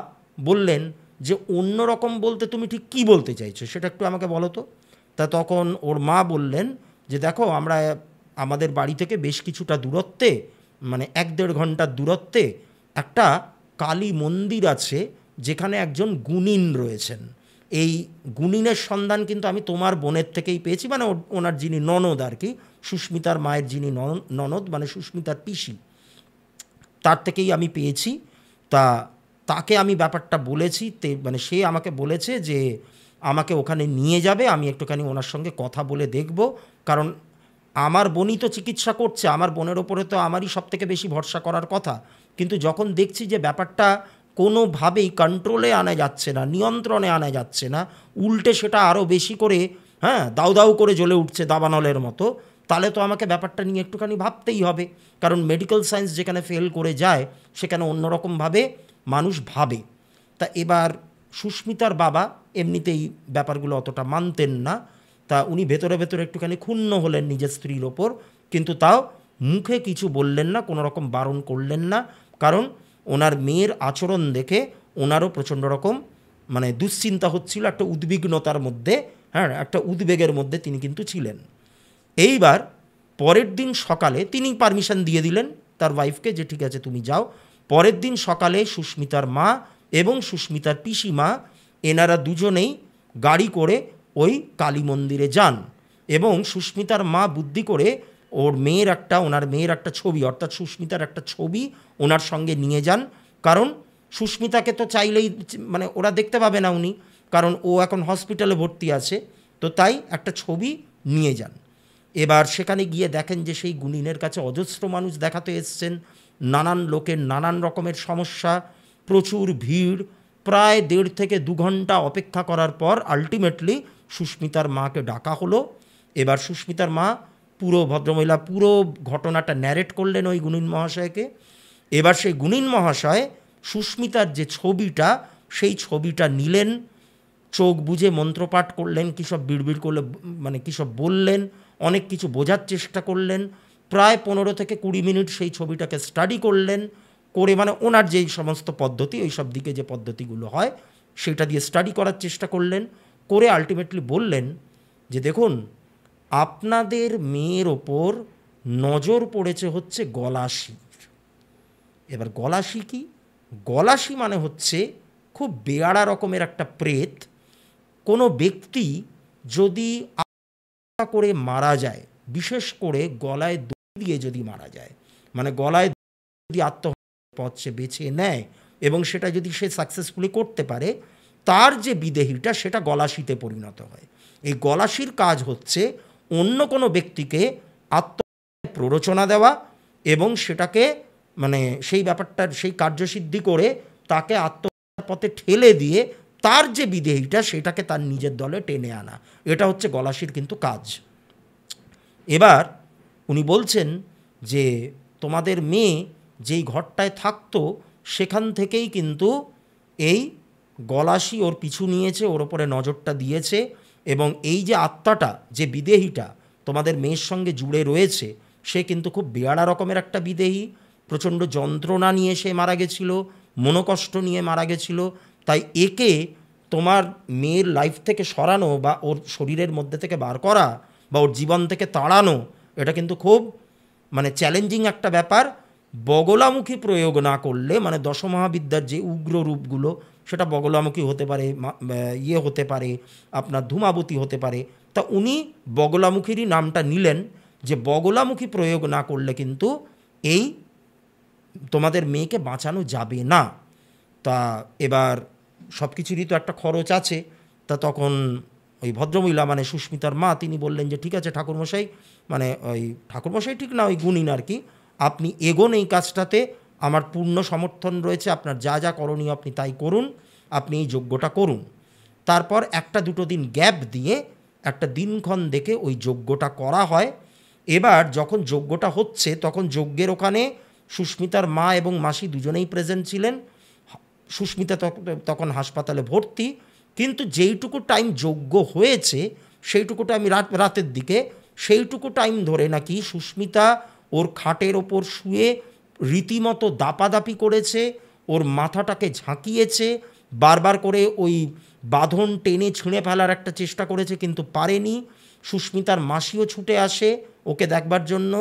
বললেন যে অন্যরকম বলতে তুমি ঠিক কী বলতে চাইছো, সেটা একটু আমাকে বলো তো। তা তখন ওর মা বললেন যে দেখো, আমরা আমাদের বাড়ি থেকে বেশ কিছুটা দূরত্বে, মানে 1-1.5 ঘন্টার দূরত্বে একটা কালী মন্দির আছে, যেখানে একজন গুণিন রয়েছেন। এই গুণিনের সন্ধান কিন্তু আমি তোমার বোনের থেকেই পেয়েছি, মানে ওনার যিনি ননদ আর কি, সুস্মিতার মায়ের যিনি ননদ, মানে সুস্মিতার পিসি, তার থেকেই আমি পেয়েছি। তা তাকে আমি ব্যাপারটা বলেছি, মানে সে আমাকে বলেছে যে আমাকে ওখানে নিয়ে যাবে, আমি একটুখানি ওনার সঙ্গে কথা বলে দেখব, কারণ আমার বোনই তো চিকিৎসা করছে, আমার বোনের ওপরে তো আমারই সবথেকে বেশি ভরসা করার কথা। কিন্তু যখন দেখছি যে ব্যাপারটা কোনোভাবেই কন্ট্রোলে আনা যাচ্ছে না, নিয়ন্ত্রণে আনা যাচ্ছে না, উল্টে সেটা আরও বেশি করে দাউ দাউ করে জ্বলে উঠছে দাবানলের মতো, তাহলে তো আমাকে ব্যাপারটা নিয়ে একটুখানি ভাবতেই হবে। কারণ মেডিকেল সায়েন্স যেখানে ফেল করে যায় সেখানে অন্যরকমভাবে মানুষ ভাবে। তা এবার সুস্মিতার বাবা এমনিতেই ব্যাপারগুলো অতটা মানতেন না, তা উনি ভেতরে ভেতরে একটুখানি ক্ষুণ্ণ হলেন নিজের স্ত্রীর ওপর, কিন্তু তাও মুখে কিছু বললেন না, কোনো রকম বারণ করলেন না, কারণ ওনার মেয়ের আচরণ দেখে ওনারও প্রচণ্ড রকম মানে দুশ্চিন্তা হচ্ছিল, একটা উদ্বিগ্নতার মধ্যে, একটা উদ্বেগের মধ্যে তিনি কিন্তু ছিলেন। এইবার পরের দিন সকালে তিনি পারমিশন দিয়ে দিলেন তার ওয়াইফকে যে ঠিক আছে তুমি যাও। পরের দিন সকালে সুস্মিতার মা এবং সুস্মিতার পিসিমা এনারা দুজনেই গাড়ি করে ওই কালী মন্দিরে যান, এবং সুস্মিতার মা বুদ্ধি করে ওনার মেয়ের একটা ছবি, অর্থাৎ সুস্মিতার একটা ছবি ওনার সঙ্গে নিয়ে যান, কারণ সুস্মিতাকে তো চাইলেই মানে ওরা দেখতে পাবে না উনি, কারণ ও এখন হসপিটালে ভর্তি আছে, তো তাই একটা ছবি নিয়ে যান। এবার সেখানে গিয়ে দেখেন যে সেই গুণিনের কাছে অজস্র মানুষ দেখাতে এসছেন, নানান লোকের নানান রকমের সমস্যা, প্রচুর ভিড়, প্রায় 1.5 থেকে 2 ঘন্টা অপেক্ষা করার পর আলটিমেটলি সুস্মিতার মাকে ডাকা হলো। এবার সুস্মিতার মা ভদ্রমহিলা পুরো ঘটনাটা ন্যারেট করলেন ওই গুণিন মহাশয়কে। এবার সেই গুণিন মহাশয় সুস্মিতার যে ছবিটা, সেই ছবিটা নিলেন, চোখ বুজে মন্ত্রপাঠ করলেন, কী সব বিড়বিড় করলে, মানে কী সব বললেন, অনেক কিছু বোঝার চেষ্টা করলেন, প্রায় 15 থেকে 20 মিনিট সেই ছবিটাকে স্টাডি করলেন, করে মানে ওনার যেই সমস্ত পদ্ধতি, ওই সব দিকে যে পদ্ধতিগুলো হয় সেটা দিয়ে স্টাডি করার চেষ্টা করলেন, করে আলটিমেটলি বললেন যে দেখুন, আপনাদের মেয়ের ওপর নজর পড়েছে হচ্ছে গলাশির। এবার গলাশি কি? গলাশি মানে হচ্ছে খুব বেয়াড়া রকমের একটা প্রেত। কোনো ব্যক্তি যদি করে মারা যায়, বিশেষ করে গলায় দড়ি দিয়ে যদি মারা যায়, মানে গলায় যদি আত্মহত্যার পথ সে বেছে নেয় এবং সেটা যদি সে সাকসেসফুলি করতে পারে, তার যে বিদেহীটা সেটা গলাশিতে পরিণত হয়। এই গলাশির কাজ হচ্ছে অন্য কোনো ব্যক্তিকে আত্মহত্যায় প্ররোচনা দেওয়া এবং সেটাকে মানে সেই ব্যাপারটার সেই কার্যসিদ্ধি করে তাকে আত্মহত্যার পথে ঠেলে দিয়ে তার যে বিদেহীটা সেটাকে তার নিজের দলে টেনে আনা, এটা হচ্ছে গলাশির কিন্তু কাজ। এবার উনি বলছেন যে তোমাদের মেয়ে যেই ঘরটায় থাকতো সেখান থেকেই কিন্তু এই গলাশি ওর পিছু নিয়েছে, ওর ওপরে নজরটা দিয়েছে, এবং এই যে আত্মাটা, যে বিদেহীটা তোমাদের মেয়ের সঙ্গে জুড়ে রয়েছে, সে কিন্তু খুব বেয়াড়া রকমের একটা বিদেহী, প্রচণ্ড যন্ত্রণা নিয়ে সে মারা গেছিল, মনোকষ্ট নিয়ে মারা গেছিল। তাই একে তোমার মেয়ের লাইফ থেকে সরানো বা ওর শরীরের মধ্যে থেকে বার করা বা ওর জীবন থেকে তাড়ানো, এটা কিন্তু খুব মানে চ্যালেঞ্জিং একটা ব্যাপার। বগলামুখী প্রয়োগ না করলে, মানে দশমহাবিদ্যার যে উগ্র রূপগুলো, সেটা বগলামুখী হতে পারে, হতে পারে আপনার ধূমাবতী হতে পারে। তা উনি বগলামুখীরই নামটা নিলেন, যে বগলামুখী প্রয়োগ না করলে কিন্তু এই তোমাদের মেয়েকে বাঁচানো যাবে না। তা এবার সব কিছুরই তো একটা খরচ আছে। তা তখন ওই ভদ্রমহিলা, মানে সুস্মিতার মা, তিনি বললেন যে ঠিক আছে ঠাকুরমশাই, মানে ওই ঠাকুরমশাই ঠিক না, ওই গুণিন আর কি, আপনি এগোন এই কাজটাতে, আমার পূর্ণ সমর্থন রয়েছে, আপনার যা যা করণীয় আপনি তাই করুন, আপনি এই যজ্ঞটা করুন। তারপর একটা দুটো দিন গ্যাপ দিয়ে একটা দিনক্ষণ দেখে ওই যজ্ঞটা করা হয়। এবার যখন যজ্ঞটা হচ্ছে তখন যজ্ঞের ওখানে সুস্মিতার মা এবং মাসি দুজনেই প্রেজেন্ট ছিলেন। সুস্মিতা তখন হাসপাতালে ভর্তি, কিন্তু যেইটুকু টাইম যজ্ঞ হয়েছে সেইটুকু টাইম রাতের দিকে, সেইটুকু টাইম ধরে নাকি সুস্মিতা ওর খাটের ওপর শুয়ে রীতিমতো দাপাদাপি করেছে, ওর মাথাটাকে ঝাঁকিয়েছে, বারবার করে ওই বাঁধন টেনে ছিঁড়ে ফেলার একটা চেষ্টা করেছে, কিন্তু পারেনি। সুস্মিতার মাসিও ছুটে আসে ওকে দেখবার জন্য,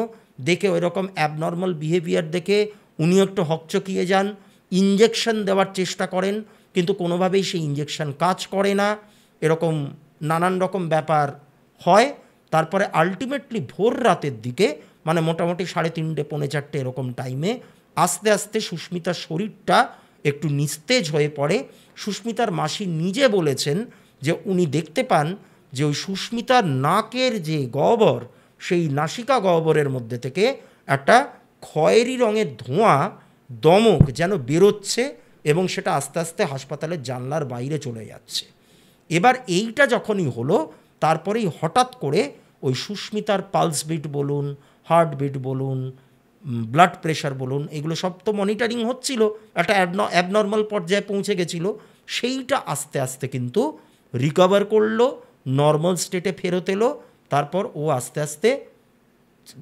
দেখে ওই রকম অ্যাবনর্মাল বিহেভিয়ার দেখে উনিও একটু হকচকিয়ে যান, ইঞ্জেকশন দেওয়ার চেষ্টা করেন, কিন্তু কোনোভাবেই সেই ইঞ্জেকশন কাজ করে না, এরকম নানান রকম ব্যাপার হয়। তারপরে আলটিমেটলি ভোর রাতের দিকে, মানে মোটামুটি 3:30 পৌনে 4টে এরকম টাইমে আস্তে আস্তে সুস্মিতার শরীরটা একটু নিস্তেজ হয়ে পড়ে। সুস্মিতার মাসি নিজে বলেছেন যে উনি দেখতে পান যে ওই সুস্মিতার নাকের যে গহ্বর, সেই নাসিকা গহ্বরের মধ্যে থেকে একটা খয়েরি রঙের ধোঁয়া, দমক যেন বেরোচ্ছে, এবং সেটা আস্তে আস্তে হাসপাতালের জানলার বাইরে চলে যাচ্ছে। এবার এইটা যখনই হলো, তারপরেই হঠাৎ করে ওই সুস্মিতার পালস বিট বলুন, হার্ট বিট বলুন, ব্লাড প্রেশার বলুন, এগুলো সব তো মনিটরিং হচ্ছিল, একটা অ্যাবনর্মাল পর্যায়ে পৌঁছে গেছিল, সেইটা আস্তে আস্তে কিন্তু রিকভার করলো, নর্মাল স্টেটে ফেরত এলো। তারপর ও আস্তে আস্তে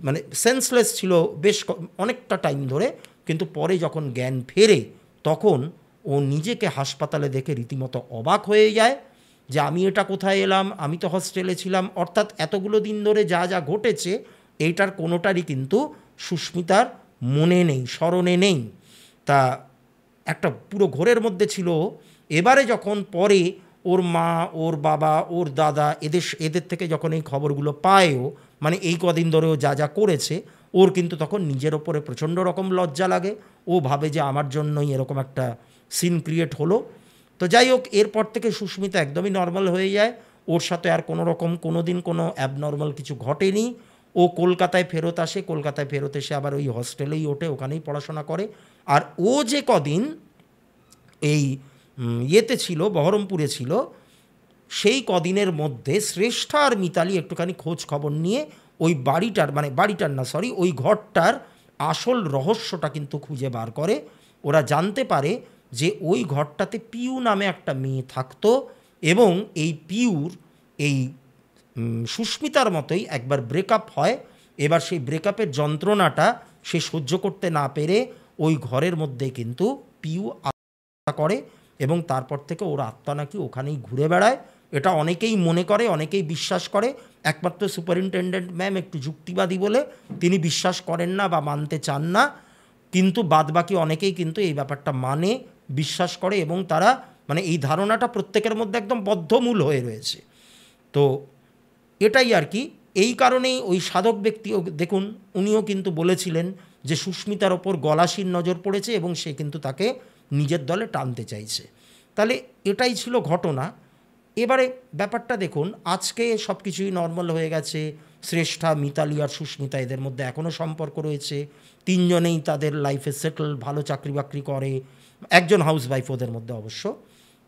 মানে সেন্সলেস ছিল বেশ অনেকটা টাইম ধরে, কিন্তু পরে যখন জ্ঞান ফেরে তখন ও নিজেকে হাসপাতালে দেখে রীতিমতো অবাক হয়ে যায় যে আমি এটা কোথায় এলাম, আমি তো হস্টেলে ছিলাম। অর্থাৎ এতগুলো দিন ধরে যা যা ঘটেছে এইটার কোনোটারই কিন্তু সুস্মিতার মনে নেই, স্মরণে নেই। তা একটা পুরো ঘোরের মধ্যে ছিল। এবারে যখন পরে ওর মা, ওর বাবা, ওর দাদা, এদের থেকে যখন এই খবরগুলো পায়ও, মানে এই কদিন ধরেও যা যা করেছে, ওর কিন্তু তখন নিজের ওপরে প্রচণ্ড রকম লজ্জা লাগে। ও ভাবে যে আমার জন্যই এরকম একটা সিন ক্রিয়েট হলো। তো যাই হোক, এরপর থেকে সুস্মিতা একদমই নর্মাল হয়ে যায়, ওর সাথে আর কোনো রকম কোনো দিন কোনো অ্যাবনর্মাল কিছু ঘটেনি। ও কলকাতায় ফেরত আসে, কলকাতায় ফেরত এসে আবার ওই হস্টেলেই ওঠে, ওখানেই পড়াশোনা করে। আর ও যে কদিন এই ইয়েতে ছিল, বহরমপুরে ছিল, সেই কদিনের মধ্যে শ্রেষ্ঠা আর মিতালি একটুখানি খোঁজ খবর নিয়ে ওই ওই ঘরটার আসল রহস্যটা কিন্তু খুঁজে বার করে। ওরা জানতে পারে যে ওই ঘরটাতে পিউ নামে একটা মেয়ে থাকতো, এবং এই পিউর এই সুস্মিতার মতোই একবার ব্রেকআপ হয়। এবার সেই ব্রেকআপের যন্ত্রণাটা সে সহ্য করতে না পেরে ওই ঘরের মধ্যে কিন্তু পিউ আত্মহত্যা করে, এবং তারপর থেকে ওর আত্মা নাকি ওখানেই ঘুরে বেড়ায়। এটা অনেকেই মনে করে, অনেকেই বিশ্বাস করে। একমাত্র সুপারিনটেনডেন্ট ম্যাম একটু যুক্তিবাদী বলে তিনি বিশ্বাস করেন না বা মানতে চান না, কিন্তু বাদবাকি অনেকেই কিন্তু এই ব্যাপারটা মানে, বিশ্বাস করে, এবং তারা মানে এই ধারণাটা প্রত্যেকের মধ্যে একদম বদ্ধমূল হয়ে রয়েছে। তো এটাই আর কি। এই কারণেই ওই সাধক ব্যক্তিও দেখুন, উনিও কিন্তু বলেছিলেন যে সুস্মিতার ওপর গলাশির নজর পড়েছে এবং সে কিন্তু তাকে নিজের দলে টানতে চাইছে। তাহলে এটাই ছিল ঘটনা। এবারে ব্যাপারটা দেখুন, আজকে সব কিছুই নর্মাল হয়ে গেছে। শ্রেষ্ঠা, মিতালি আর সুস্মিতা, এদের মধ্যে এখনও সম্পর্ক রয়েছে। তিনজনেই তাদের লাইফে সেটেল, ভালো চাকরি বাকরি করে, একজন হাউসওয়াইফ ওদের মধ্যে অবশ্য।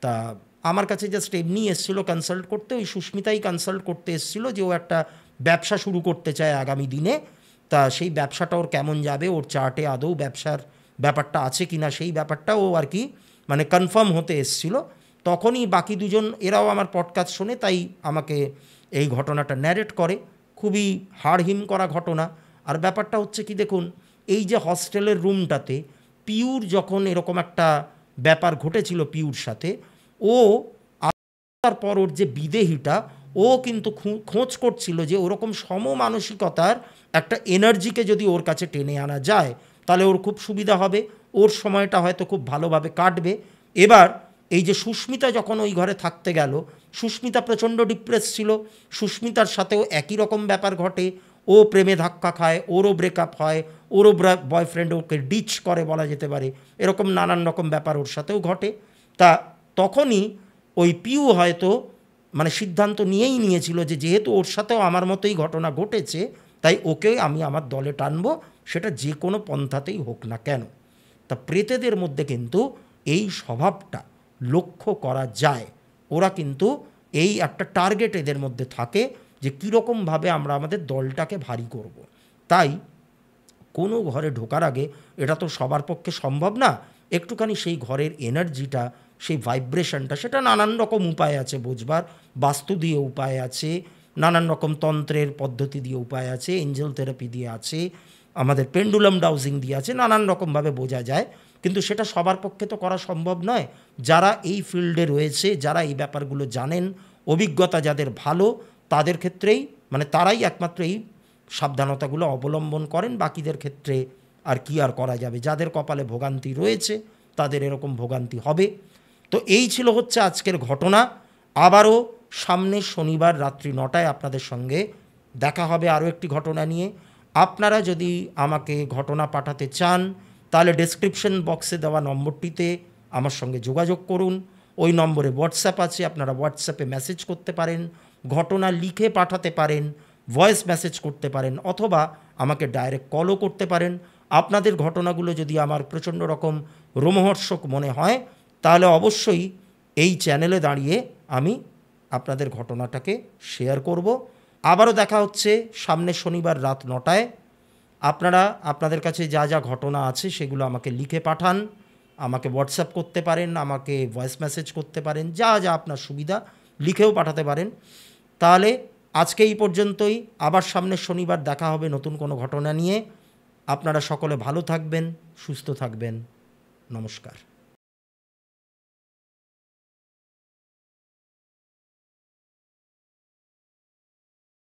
তা আমার কাছে জাস্ট এমনি এসেছিলো কনসাল্ট করতে, ওই সুস্মিতাই কনসাল্ট করতে এসেছিলো যে ও একটা ব্যবসা শুরু করতে চায় আগামী দিনে। তা সেই ব্যবসাটা ওর কেমন যাবে, ওর চার্টে আদৌ ব্যবসার ব্যাপারটা আছে কি না সেই ব্যাপারটা ও আর কি মানে কনফার্ম হতে এসেছিল। তখনই বাকি দুজন এরাও আমার পডকাস্ট শোনে, তাই আমাকে এই ঘটনাটা ন্যারেট করে। খুবই হাড়হিম করা ঘটনা। আর ব্যাপারটা হচ্ছে কি দেখুন, এই যে হস্টেলের রুমটাতে পিউর যখন এরকম একটা ব্যাপার ঘটেছিল পিউর সাথে, ও তারপর ওর যে বিদেহীটা ও কিন্তু খোঁজ করছিল যে ওরকম সমমানসিকতার একটা এনার্জিকে যদি ওর কাছে টেনে আনা যায় তাহলে ওর খুব সুবিধা হবে, ওর সময়টা হয়তো খুব ভালোভাবে কাটবে। এবার এই যে সুস্মিতা যখন ওই ঘরে থাকতে গেল, সুস্মিতা প্রচণ্ড ডিপ্রেস ছিল, সুস্মিতার সাথেও একই রকম ব্যাপার ঘটে, ও প্রেমে ধাক্কা খায়, ওরও ব্রেকআপ হয়, ওরও বয়ফ্রেন্ড ওকে ডিচ করে বলা যেতে পারে, এরকম নানান রকম ব্যাপার ওর সাথেও ঘটে। তা তখনই ওই পিউ হয়তো মানে সিদ্ধান্ত নিয়েই নিয়েছিল যে যেহেতু ওর সাথেও আমার মতোই ঘটনা ঘটেছে, তাই ওকে আমি আমার দলে টানবো, সেটা যে কোনো পন্থাতেই হোক না কেন। তা প্রেতেদের মধ্যে কিন্তু এই স্বভাবটা লক্ষ্য করা যায়। ওরা কিন্তু এই একটা টার্গেট এদের মধ্যে থাকে যে কীরকমভাবে আমরা আমাদের দলটাকে ভারী করব। তাই কোনো ঘরে ঢোকার আগে, এটা তো সবার পক্ষে সম্ভব না, একটুখানি সেই ঘরের এনার্জিটা, সেই ভাইব্রেশনটা, সেটা নানান রকম উপায় আছে বোঝবার, বাস্তু দিয়ে উপায় আছে, নানান রকম তন্ত্রের পদ্ধতি দিয়ে উপায় আছে, এঞ্জেল থেরাপি দিয়ে আছে, আমাদের পেন্ডুলাম ডাউজিং দিয়ে আছে, নানান রকমভাবে বোঝা যায়। কিন্তু সেটা সবার পক্ষে তো করা সম্ভব নয়। যারা এই ফিল্ডে রয়েছে, যারা এই ব্যাপারগুলো জানেন, অভিজ্ঞতা যাদের ভালো, তাদের ক্ষেত্রেই মানে তারাই একমাত্র এই সাবধানতাগুলো অবলম্বন করেন। বাকিদের ক্ষেত্রে আর কি আর করা যাবে, যাদের কপালে ভোগান্তি রয়েছে তাদের এরকম ভোগান্তি হবে। তো এই ছিল হচ্ছে আজকের ঘটনা। আবারও সামনের শনিবার রাত্রি 9টায় আপনাদের সঙ্গে দেখা হবে আরও একটি ঘটনা নিয়ে। আপনারা যদি আমাকে ঘটনা পাঠাতে চান তাহলে ডেসক্রিপশন বক্সে দেওয়া নম্বরটিতে আমার সঙ্গে যোগাযোগ করুন। ওই নম্বরে হোয়াটসঅ্যাপ আছে, আপনারা হোয়াটসঅ্যাপে মেসেজ করতে পারেন, ঘটনা লিখে পাঠাতে পারেন, ভয়েস মেসেজ করতে পারেন, অথবা আমাকে ডাইরেক্ট কলও করতে পারেন। আপনাদের ঘটনাগুলো যদি আমার প্রচণ্ড রকম রোমহর্ষক মনে হয় তাহলে অবশ্যই এই চ্যানেলে দাঁড়িয়ে আমি আপনাদের ঘটনাটাকে শেয়ার করব। আবারও দেখা হচ্ছে সামনের শনিবার রাত 9টায়। আপনারা আপনাদের কাছে যা যা ঘটনা আছে সেগুলো আমাকে লিখে পাঠান, আমাকে হোয়াটসঅ্যাপ করতে পারেন, আমাকে ভয়েস মেসেজ করতে পারেন, যা যা আপনার সুবিধা লিখেও পাঠাতে পারেন। তাহলে আজকে এই পর্যন্তই। আবার সামনের শনিবার দেখা হবে নতুন কোনো ঘটনা নিয়ে। আপনারা সকলে ভালো থাকবেন, সুস্থ থাকবেন। নমস্কার।